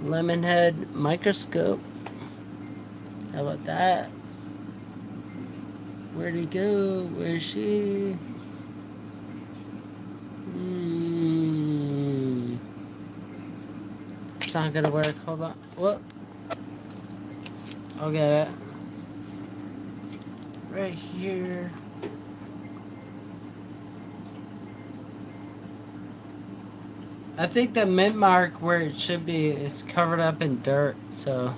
Speaker 1: Lemonhead microscope. How about that? Where'd he go? Where's she? It's not gonna work. Hold on. Whoop. I'll get it. Right here. I think the mint mark where it should be is covered up in dirt, so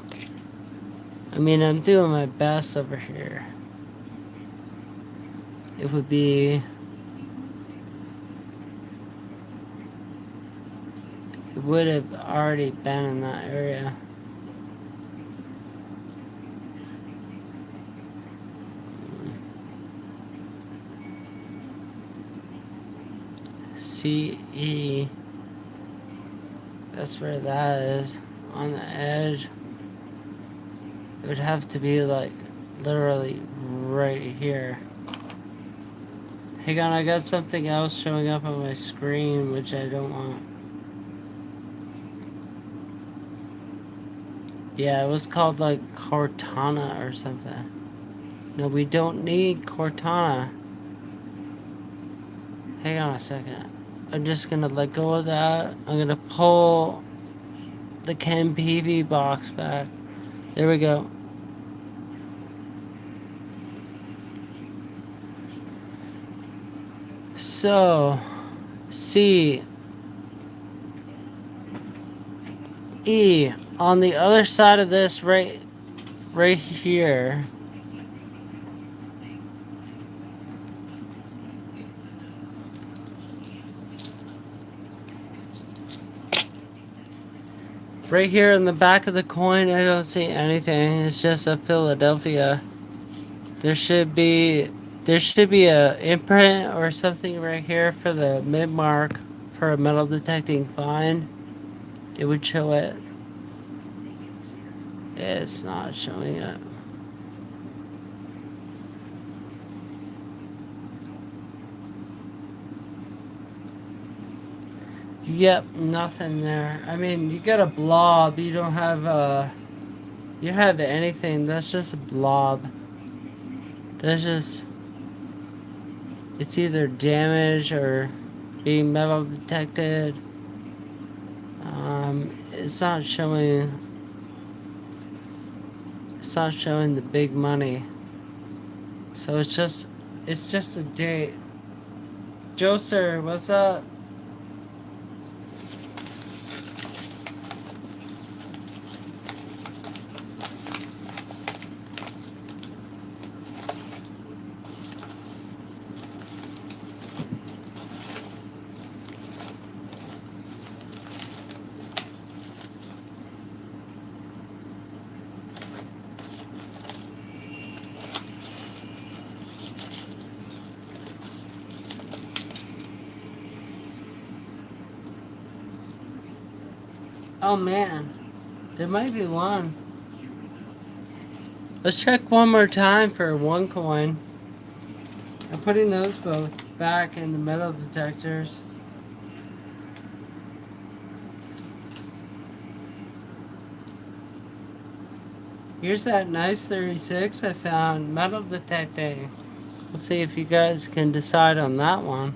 Speaker 1: I mean I'm doing my best over here. It would be it would have already been in that area. CE. That's where that is. On the edge. It would have to be like literally right here. Hang on, I got something else showing up on my screen which I don't want. Yeah, it was called like Cortana or something. No, we don't need Cortana. Hang on a second. I'm just gonna let go of that. I'm gonna pull the Ken PV box back. There we go. So, C, E, on the other side of this, right here. Right here in the back of the coin, I don't see anything. It's just a Philadelphia. There should be a imprint or something right here for the mid mark for a metal detecting find. It would show it. It's not showing it. Yep, nothing there. I mean, you got a blob. You don't have you don't have anything. That's just a blob. That's just. It's either damaged or being metal detected. It's not showing. It's not showing the big money. So it's just a date. Joe sir, what's up? Oh man, there might be one. Let's check one more time for one coin. I'm putting those both back in the metal detectors. Here's that nice 36 I found metal detecting. Let's see if you guys can decide on that one.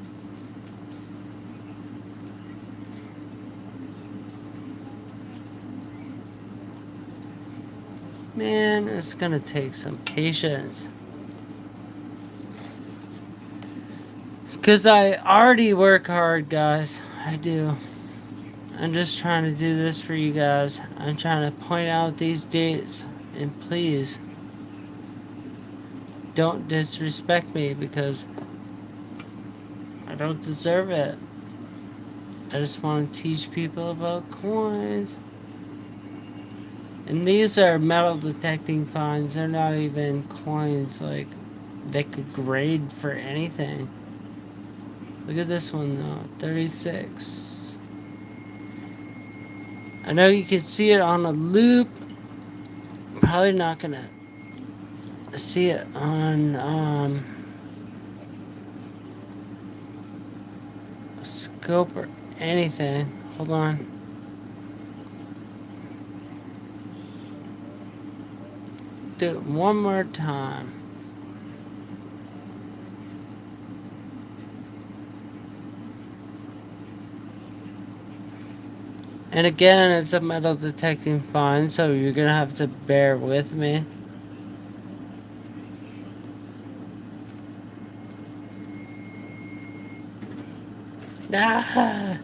Speaker 1: Man, it's gonna take some patience. Because I already work hard, guys. I do. I'm just trying to do this for you guys. I'm trying to point out these dates. And please, don't disrespect me because I don't deserve it. I just want to teach people about coins. And these are metal detecting finds. They're not even coins like they could grade for anything. Look at this one though, 36. I know you can see it on a loop. Probably not gonna see it on go for anything. Hold on. Do it one more time. And again, it's a metal detecting find, so you're gonna have to bear with me. Ah!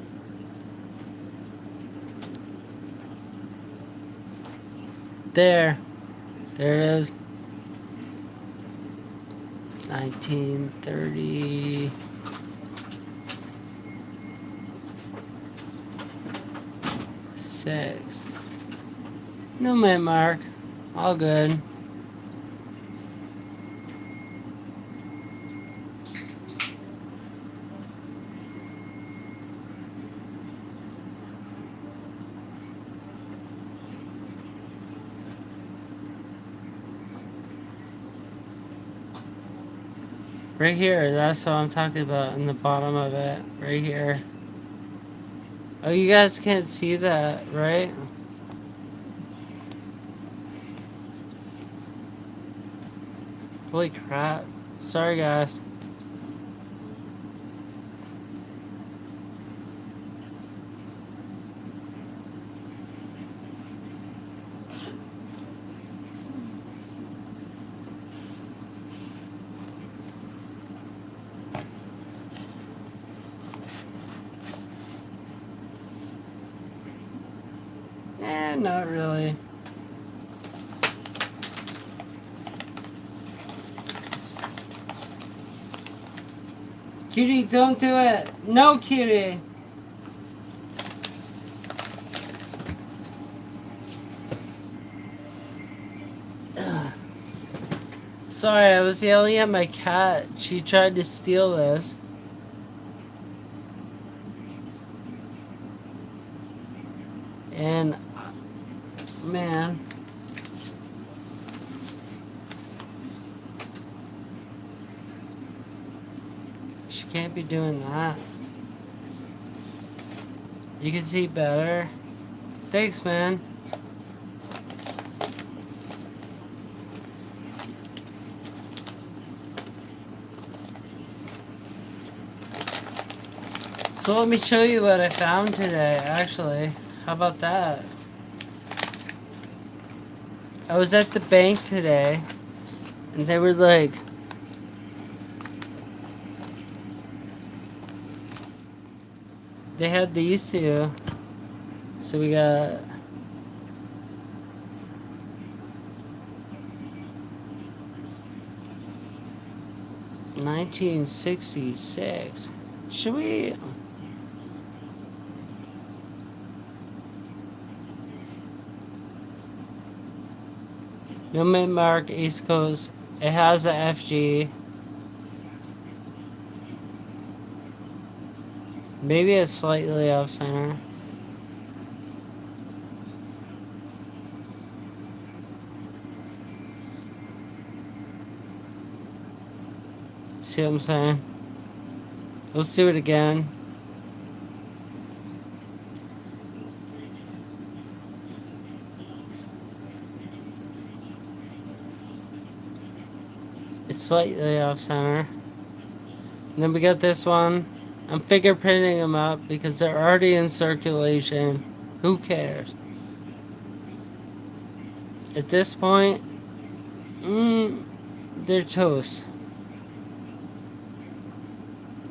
Speaker 1: There. There it is. 1930. Six. No mint mark. All good. Right here, that's what I'm talking about in the bottom of it. Right here. Oh, you guys can't see that, right? Holy crap. Sorry, guys. Not really. Cutie, don't do it. No, Cutie. Ugh. Sorry, I was yelling at my cat. She tried to steal this. And, man. She can't be doing that. You can see better. Thanks, man. So let me show you what I found today, actually. How about that? I was at the bank today, and they were like, they had these two. So we got $19.66. Should we? No mint mark, East Coast. It has a FG. Maybe it's slightly off center. See what I'm saying? Let's do it again. It's slightly off center. And then we got this one. I'm fingerprinting them up because they're already in circulation. Who cares? At this point, they're toast.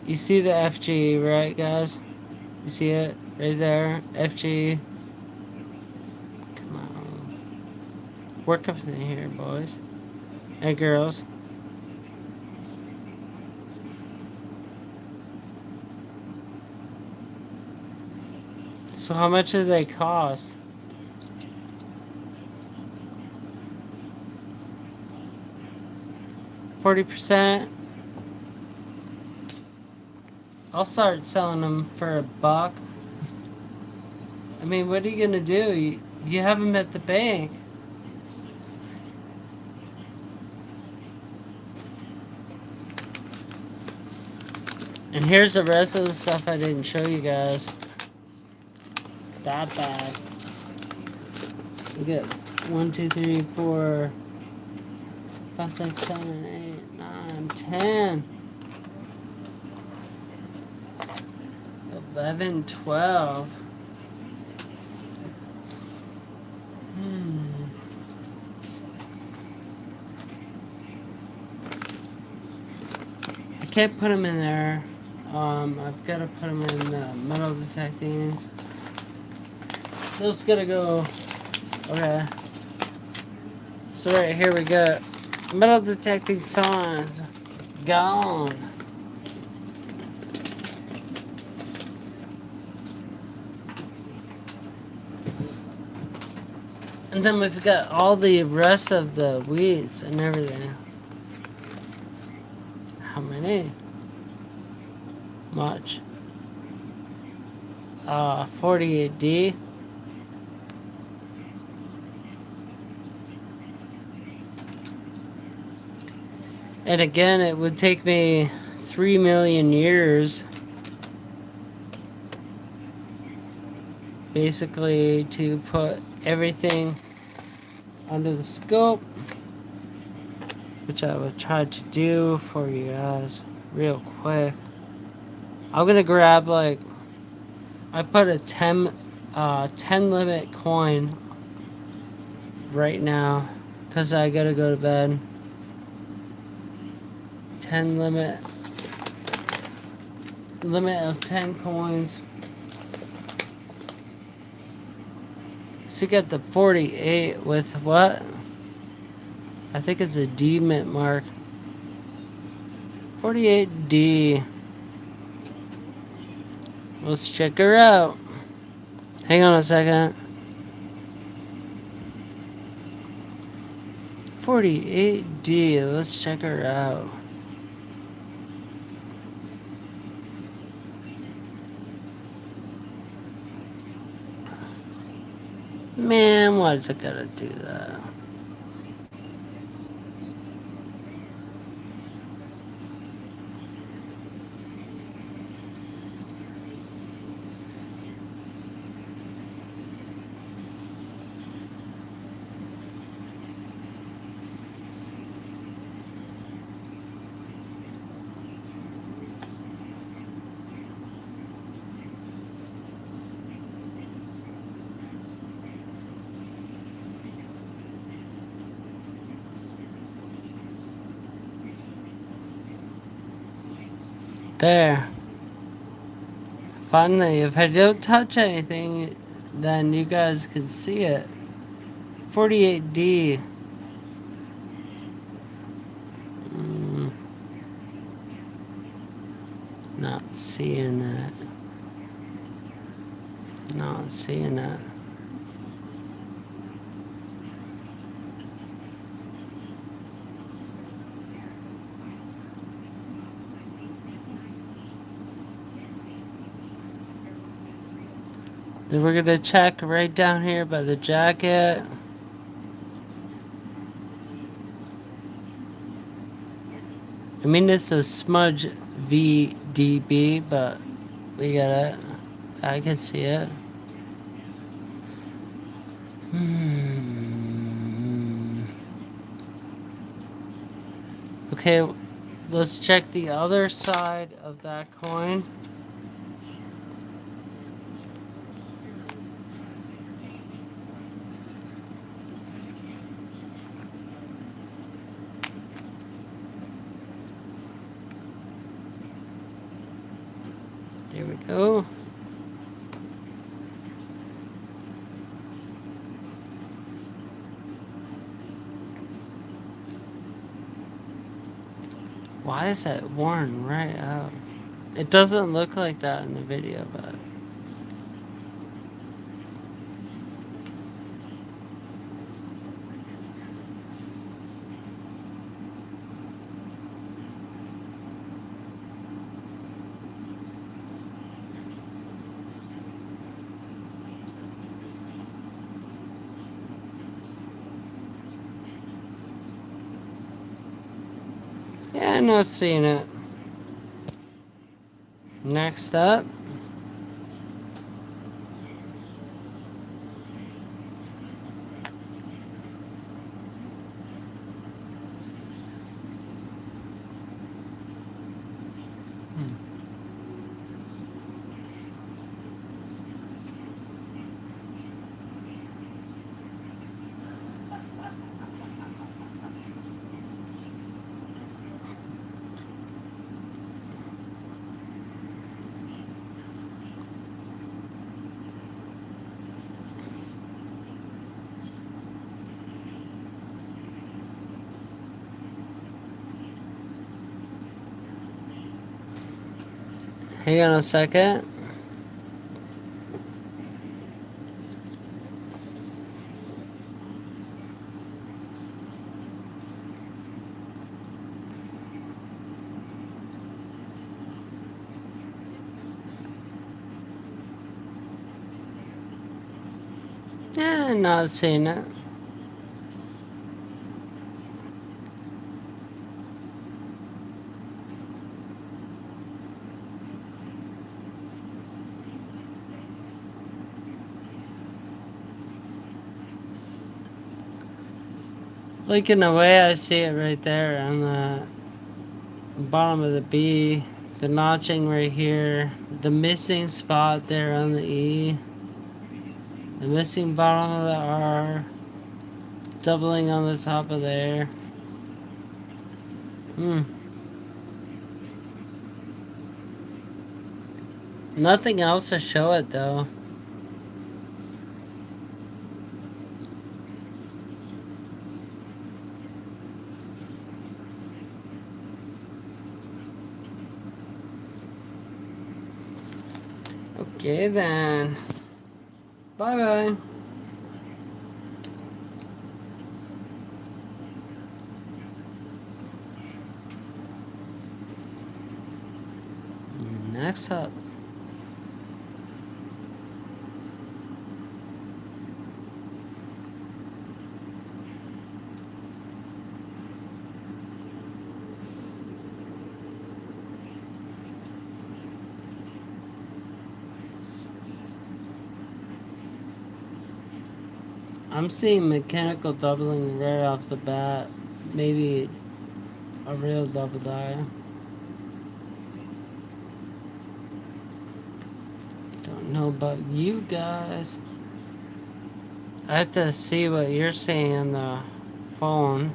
Speaker 1: You see the FG, right, guys? You see it right there? FG. Come on. Work up in here, boys and girls. So how much do they cost? %. I'll start selling them for $1. I mean, what are you gonna do? You have them at the bank. And here's the rest of the stuff I didn't show you guys. That bad. We get 1, 2, 3, 4, 5, 6, 7, 8, 9, 10, 11, 12. I can't put them in there. I've got to put them in metal detecting. Those gotta go. Okay. So right here we got metal detecting fines. Gone. And then we've got all the rest of the weeds and everything. How many? Much. 48D. And again, it would take me 3 million years basically to put everything under the scope, which I will try to do for you guys real quick. I'm gonna grab, like, I put a 10 limit coin right now because I gotta go to bed. 10 limit of 10 coins. So you get the 48 with what? I think it's a D mint mark. 48D. Let's check her out. Hang on a second. 48D. Let's check her out. Man, why is it gotta do that? There. Finally, if I don't touch anything, then you guys can see it. 48D. Not seeing it. Not seeing it. Then we're gonna check right down here by the jacket. I mean, it's a smudge VDB, but we got it. I can see it. Okay, let's check the other side of that coin. There we go. Why is that worn right out? It doesn't look like that in the video, but... yeah, I'm not seeing it. Next up, hang on a second. Yeah, not seeing it. Looking away, I see it right there on the bottom of the B. The notching right here. The missing spot there on the E. The missing bottom of the R. Doubling on the top of there. Nothing else to show it though. Okay then. Bye bye. Next up. I'm seeing mechanical doubling right off the bat. Maybe a real double die. Don't know about you guys. I have to see what you're seeing on the phone.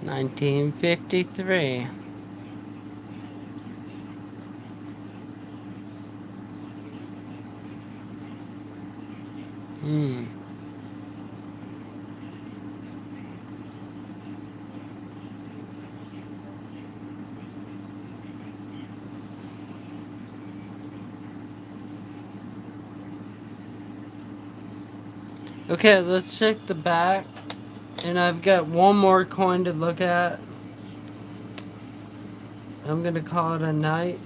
Speaker 1: $19.53. Okay, let's check the back. And I've got one more coin to look at. I'm gonna call it a night.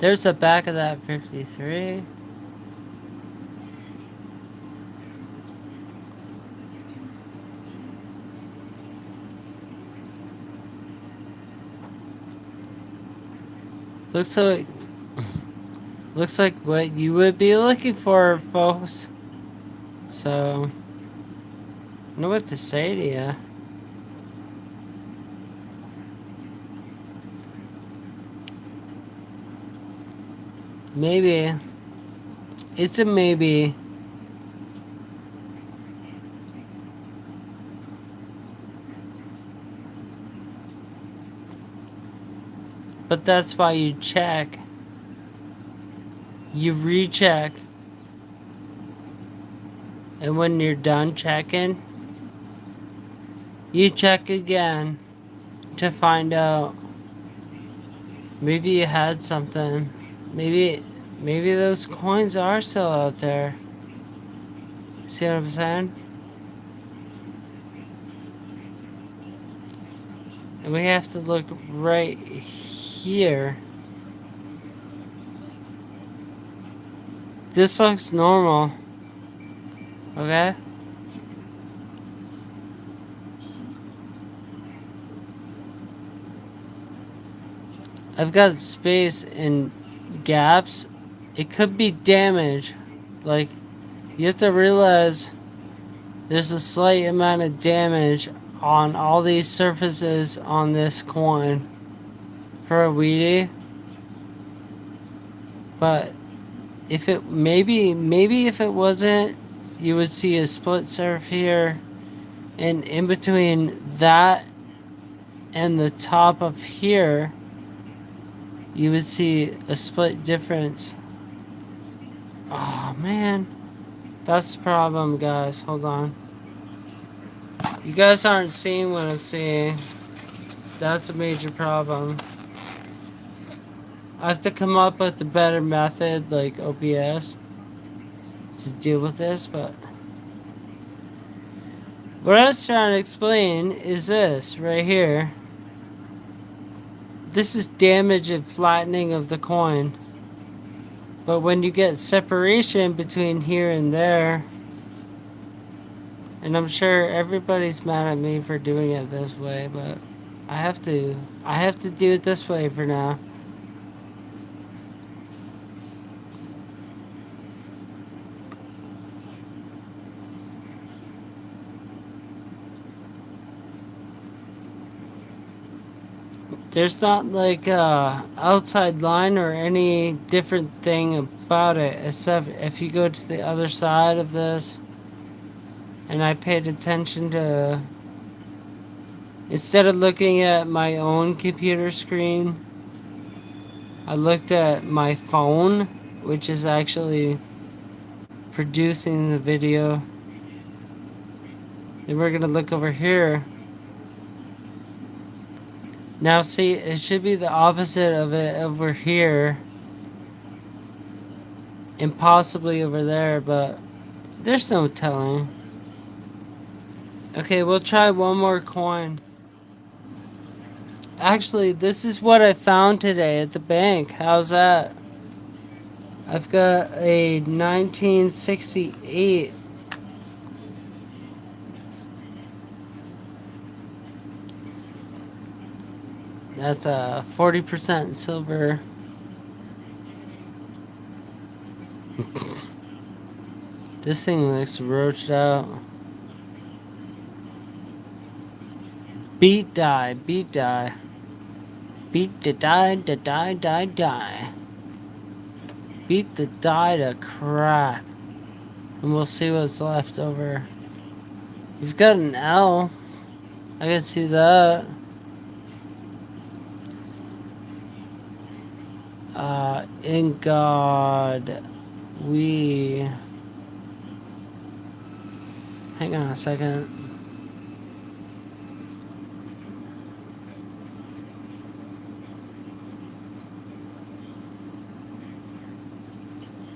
Speaker 1: There's the back of that 53. Looks like what you would be looking for, folks. So, I don't know what to say to you. Maybe. It's a maybe. But that's why you check. You recheck. And when you're done checking, you check again to find out. Maybe you had something. Maybe those coins are still out there. See what I'm saying? And we have to look right here. This looks normal. Okay? I've got space and gaps. It could be damage. Like, you have to realize there's a slight amount of damage on all these surfaces on this coin for a Wheatie. But if it maybe if it wasn't, you would see a split surf here, and in between that and the top of here, you would see a split difference. Oh man, that's the problem, guys. Hold on. You guys aren't seeing what I'm seeing. That's a major problem. I have to come up with a better method, like OBS, to deal with this, but what I was trying to explain is this right here. This is damage and flattening of the coin. But when you get separation between here and there, and I'm sure everybody's mad at me for doing it this way, but I have to do it this way for now. There's not like a outside line or any different thing about it, except if you go to the other side of this, and I paid attention to, instead of looking at my own computer screen, I looked at my phone, which is actually producing the video. Then we're gonna look over here. Now see, it should be the opposite of it over here. And possibly over there, but there's no telling. Okay, we'll try one more coin. Actually, this is what I found today at the bank. How's that? I've got a 1968. That's a 40% silver. This thing looks roached out. Beat die, beat die. Beat the die, the die, die, die. Beat the die to crap. And we'll see what's left over. You've got an L. I can see that. In God, we... Hang on a second.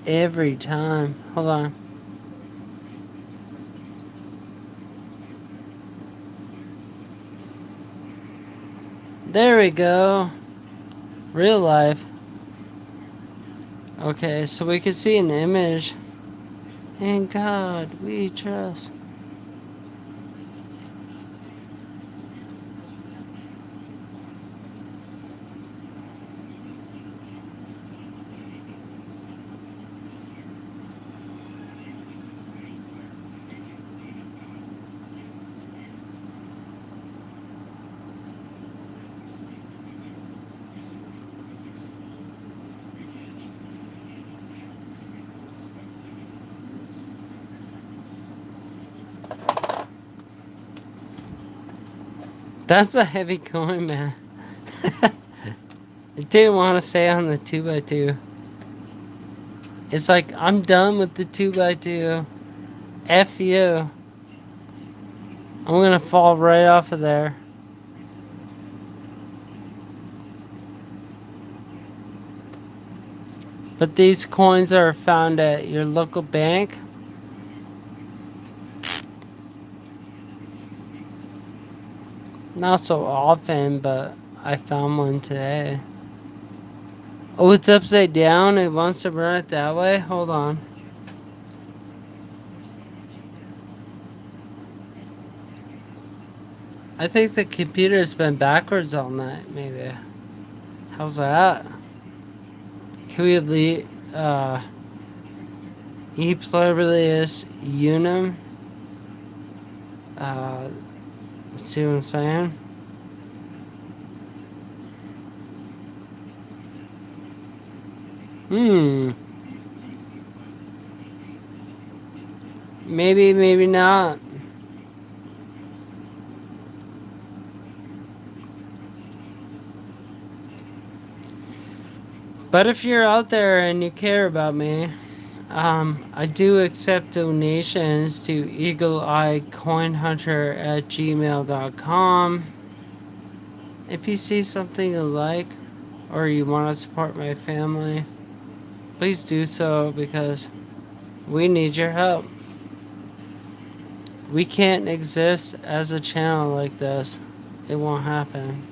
Speaker 1: Every time. Hold on. There we go. Real life. Okay, so we can see an image. In God we trust. That's a heavy coin, man. I didn't want to say on the 2x2. It's like, I'm done with the 2x2. F you. I'm gonna fall right off of there. But these coins are found at your local bank. Not so often, but I found one today. Oh, it's upside down. It wants to run it that way? Hold on. I think the computer's been backwards all night, maybe. How's that? Can we leave, e pluribus unum? Uh, see what I'm saying? Maybe, maybe not. But if you're out there and you care about me, I do accept donations to eagleeyecoinhunter at gmail.com. If you see something you like or you want to support my family, please do so because we need your help. We can't exist as a channel like this. It won't happen.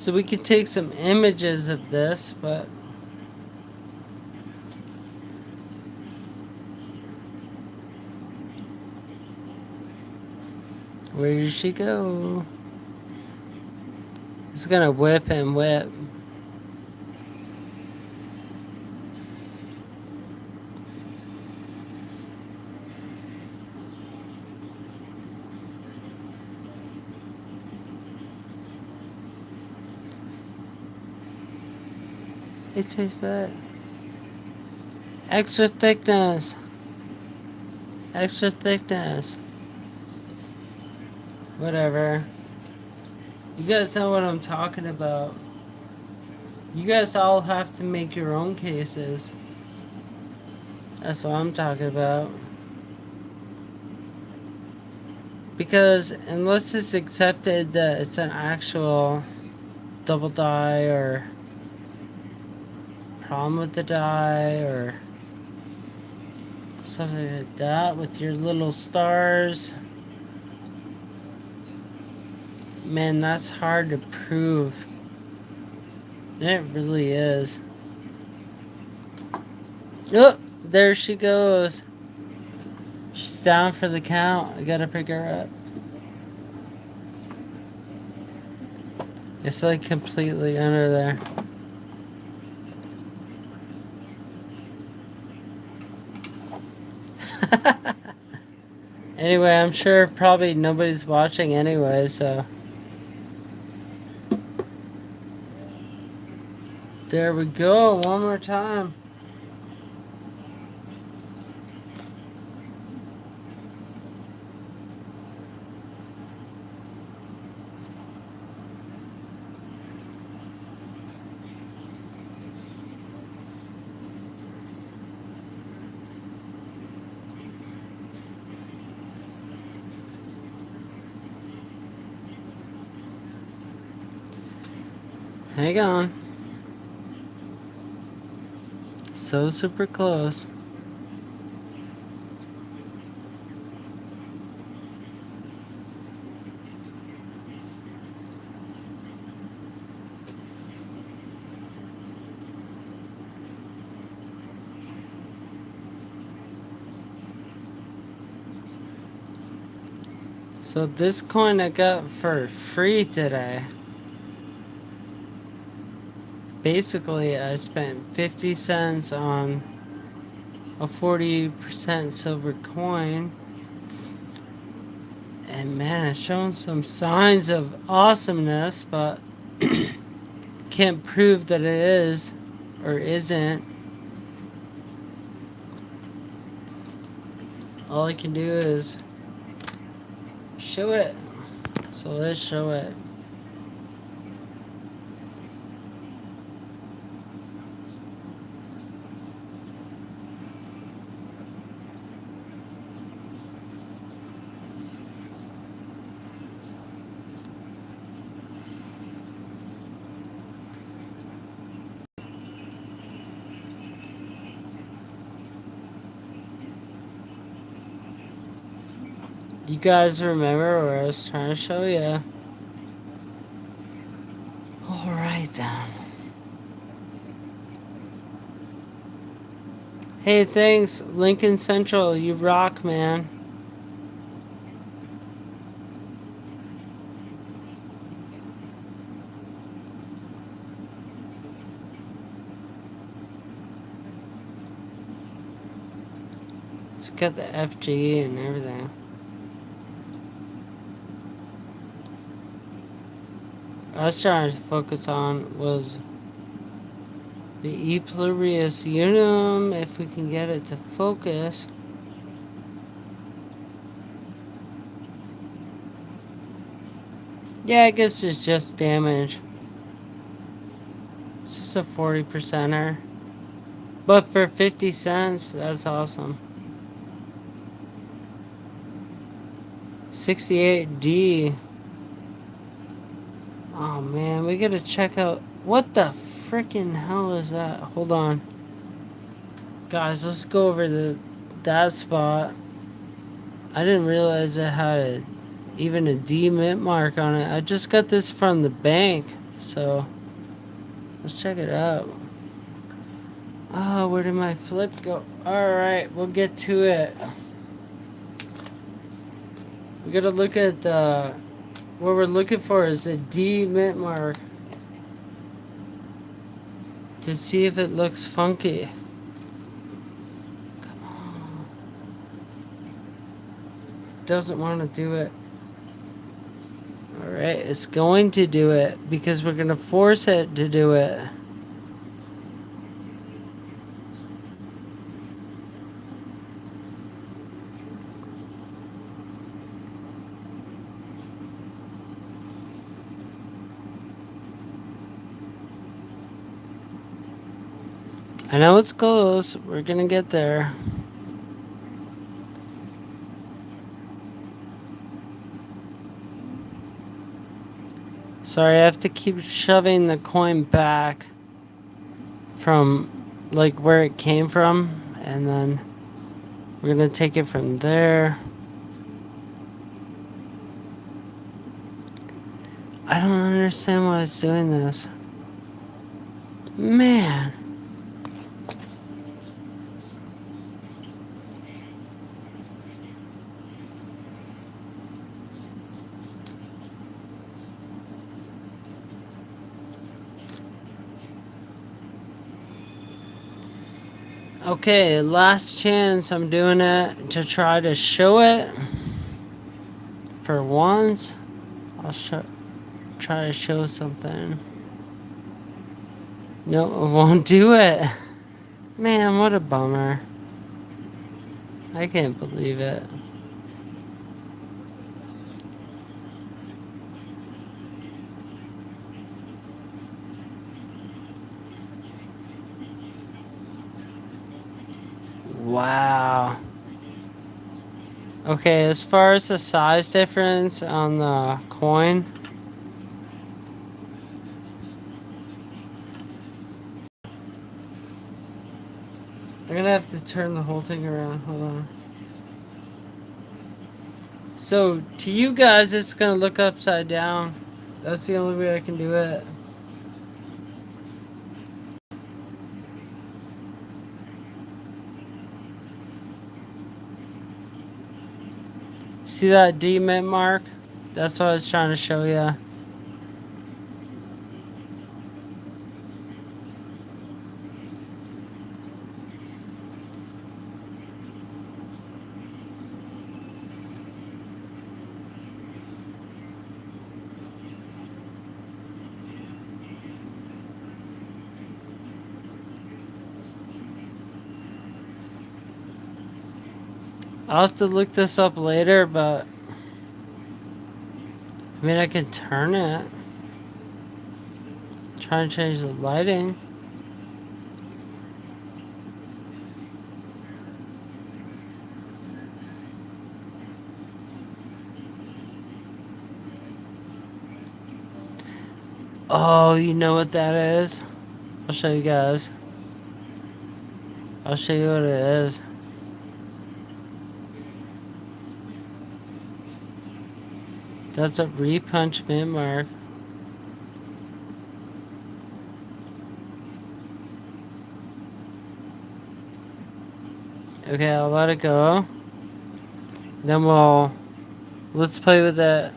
Speaker 1: So we could take some images of this, but where did she go? It's gonna whip and whip. It tastes bad. Extra thickness. Extra thickness. Whatever. You guys know what I'm talking about. You guys all have to make your own cases. That's what I'm talking about. Because unless it's accepted that it's an actual double die or problem with the die or something like that with your little stars, man, that's hard to prove. And it really is. Oh, there she goes. She's down for the count. I gotta pick her up. It's like completely under there. Anyway, I'm sure probably nobody's watching anyway, so. There we go, one more time. Hang on. So super close. So this coin I got for free today. Basically, I spent 50 cents on a 40% silver coin. And man, it's showing some signs of awesomeness, but can't prove that it is or isn't. All I can do is show it. So let's show it. You guys remember what I was trying to show you? Alright then. Hey, thanks, Lincoln Central. You rock, man. It's got the FG and everything. I was trying to focus on was the E pluribus unum, if we can get it to focus. Yeah, I guess it's just damage. It's just a 40%er. But for 50 cents, that's awesome. 68D. Oh man, we gotta check out. What the freaking hell is that? Hold on. Guys, let's go over that spot. I didn't realize it had even a D mint mark on it. I just got this from the bank, so let's check it out. Oh, where did my flip go? Alright, we'll get to it. We gotta look at the... What we're looking for is a D mint mark to see if it looks funky. Come on. Doesn't want to do it. Alright, it's going to do it because we're gonna force it to do it. I know it's close. We're gonna get there. Sorry, I have to keep shoving the coin back from like where it came from, and then we're gonna take it from there. I don't understand why it's doing this. Man. Okay, last chance. I'm doing it to try to show it. For once, I'll try to show something. No, it won't do it. Man, what a bummer. I can't believe it. Wow. Okay, as far as the size difference on the coin, I'm gonna have to turn the whole thing around. Hold on. So, to you guys, it's gonna look upside down. That's the only way I can do it. See that D mint mark? That's what I was trying to show you. I'll have to look this up later, but I mean, I can turn it. Try and change the lighting. Oh, you know what that is? I'll show you guys. I'll show you what it is. That's a repunch mint mark. Okay, I'll let it go. Then let's play with that.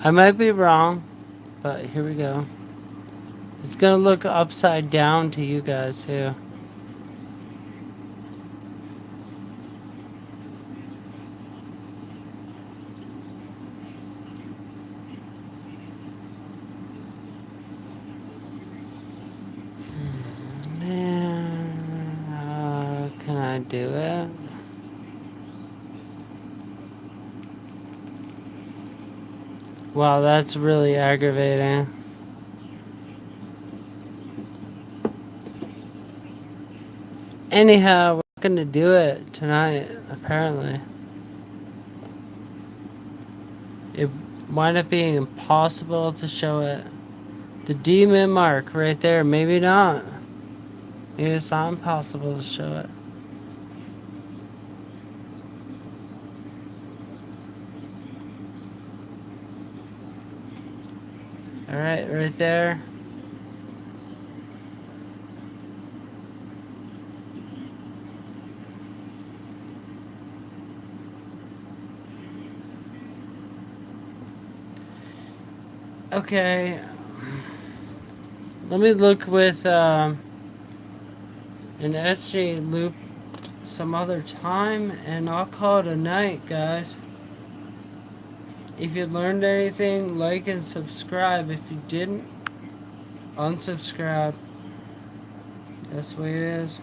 Speaker 1: I might be wrong, but here we go. It's gonna look upside down to you guys too. Man, can I do it? Wow, that's really aggravating. Anyhow, we're not gonna do it tonight, apparently. It wound up being impossible to show it. The demon mark right there, maybe not. Maybe it's not impossible to show it. Alright, right there. Okay. Let me look with an SJ loop some other time, and I'll call it a night, guys. If you learned anything, like and subscribe. If you didn't, unsubscribe. That's the way it is.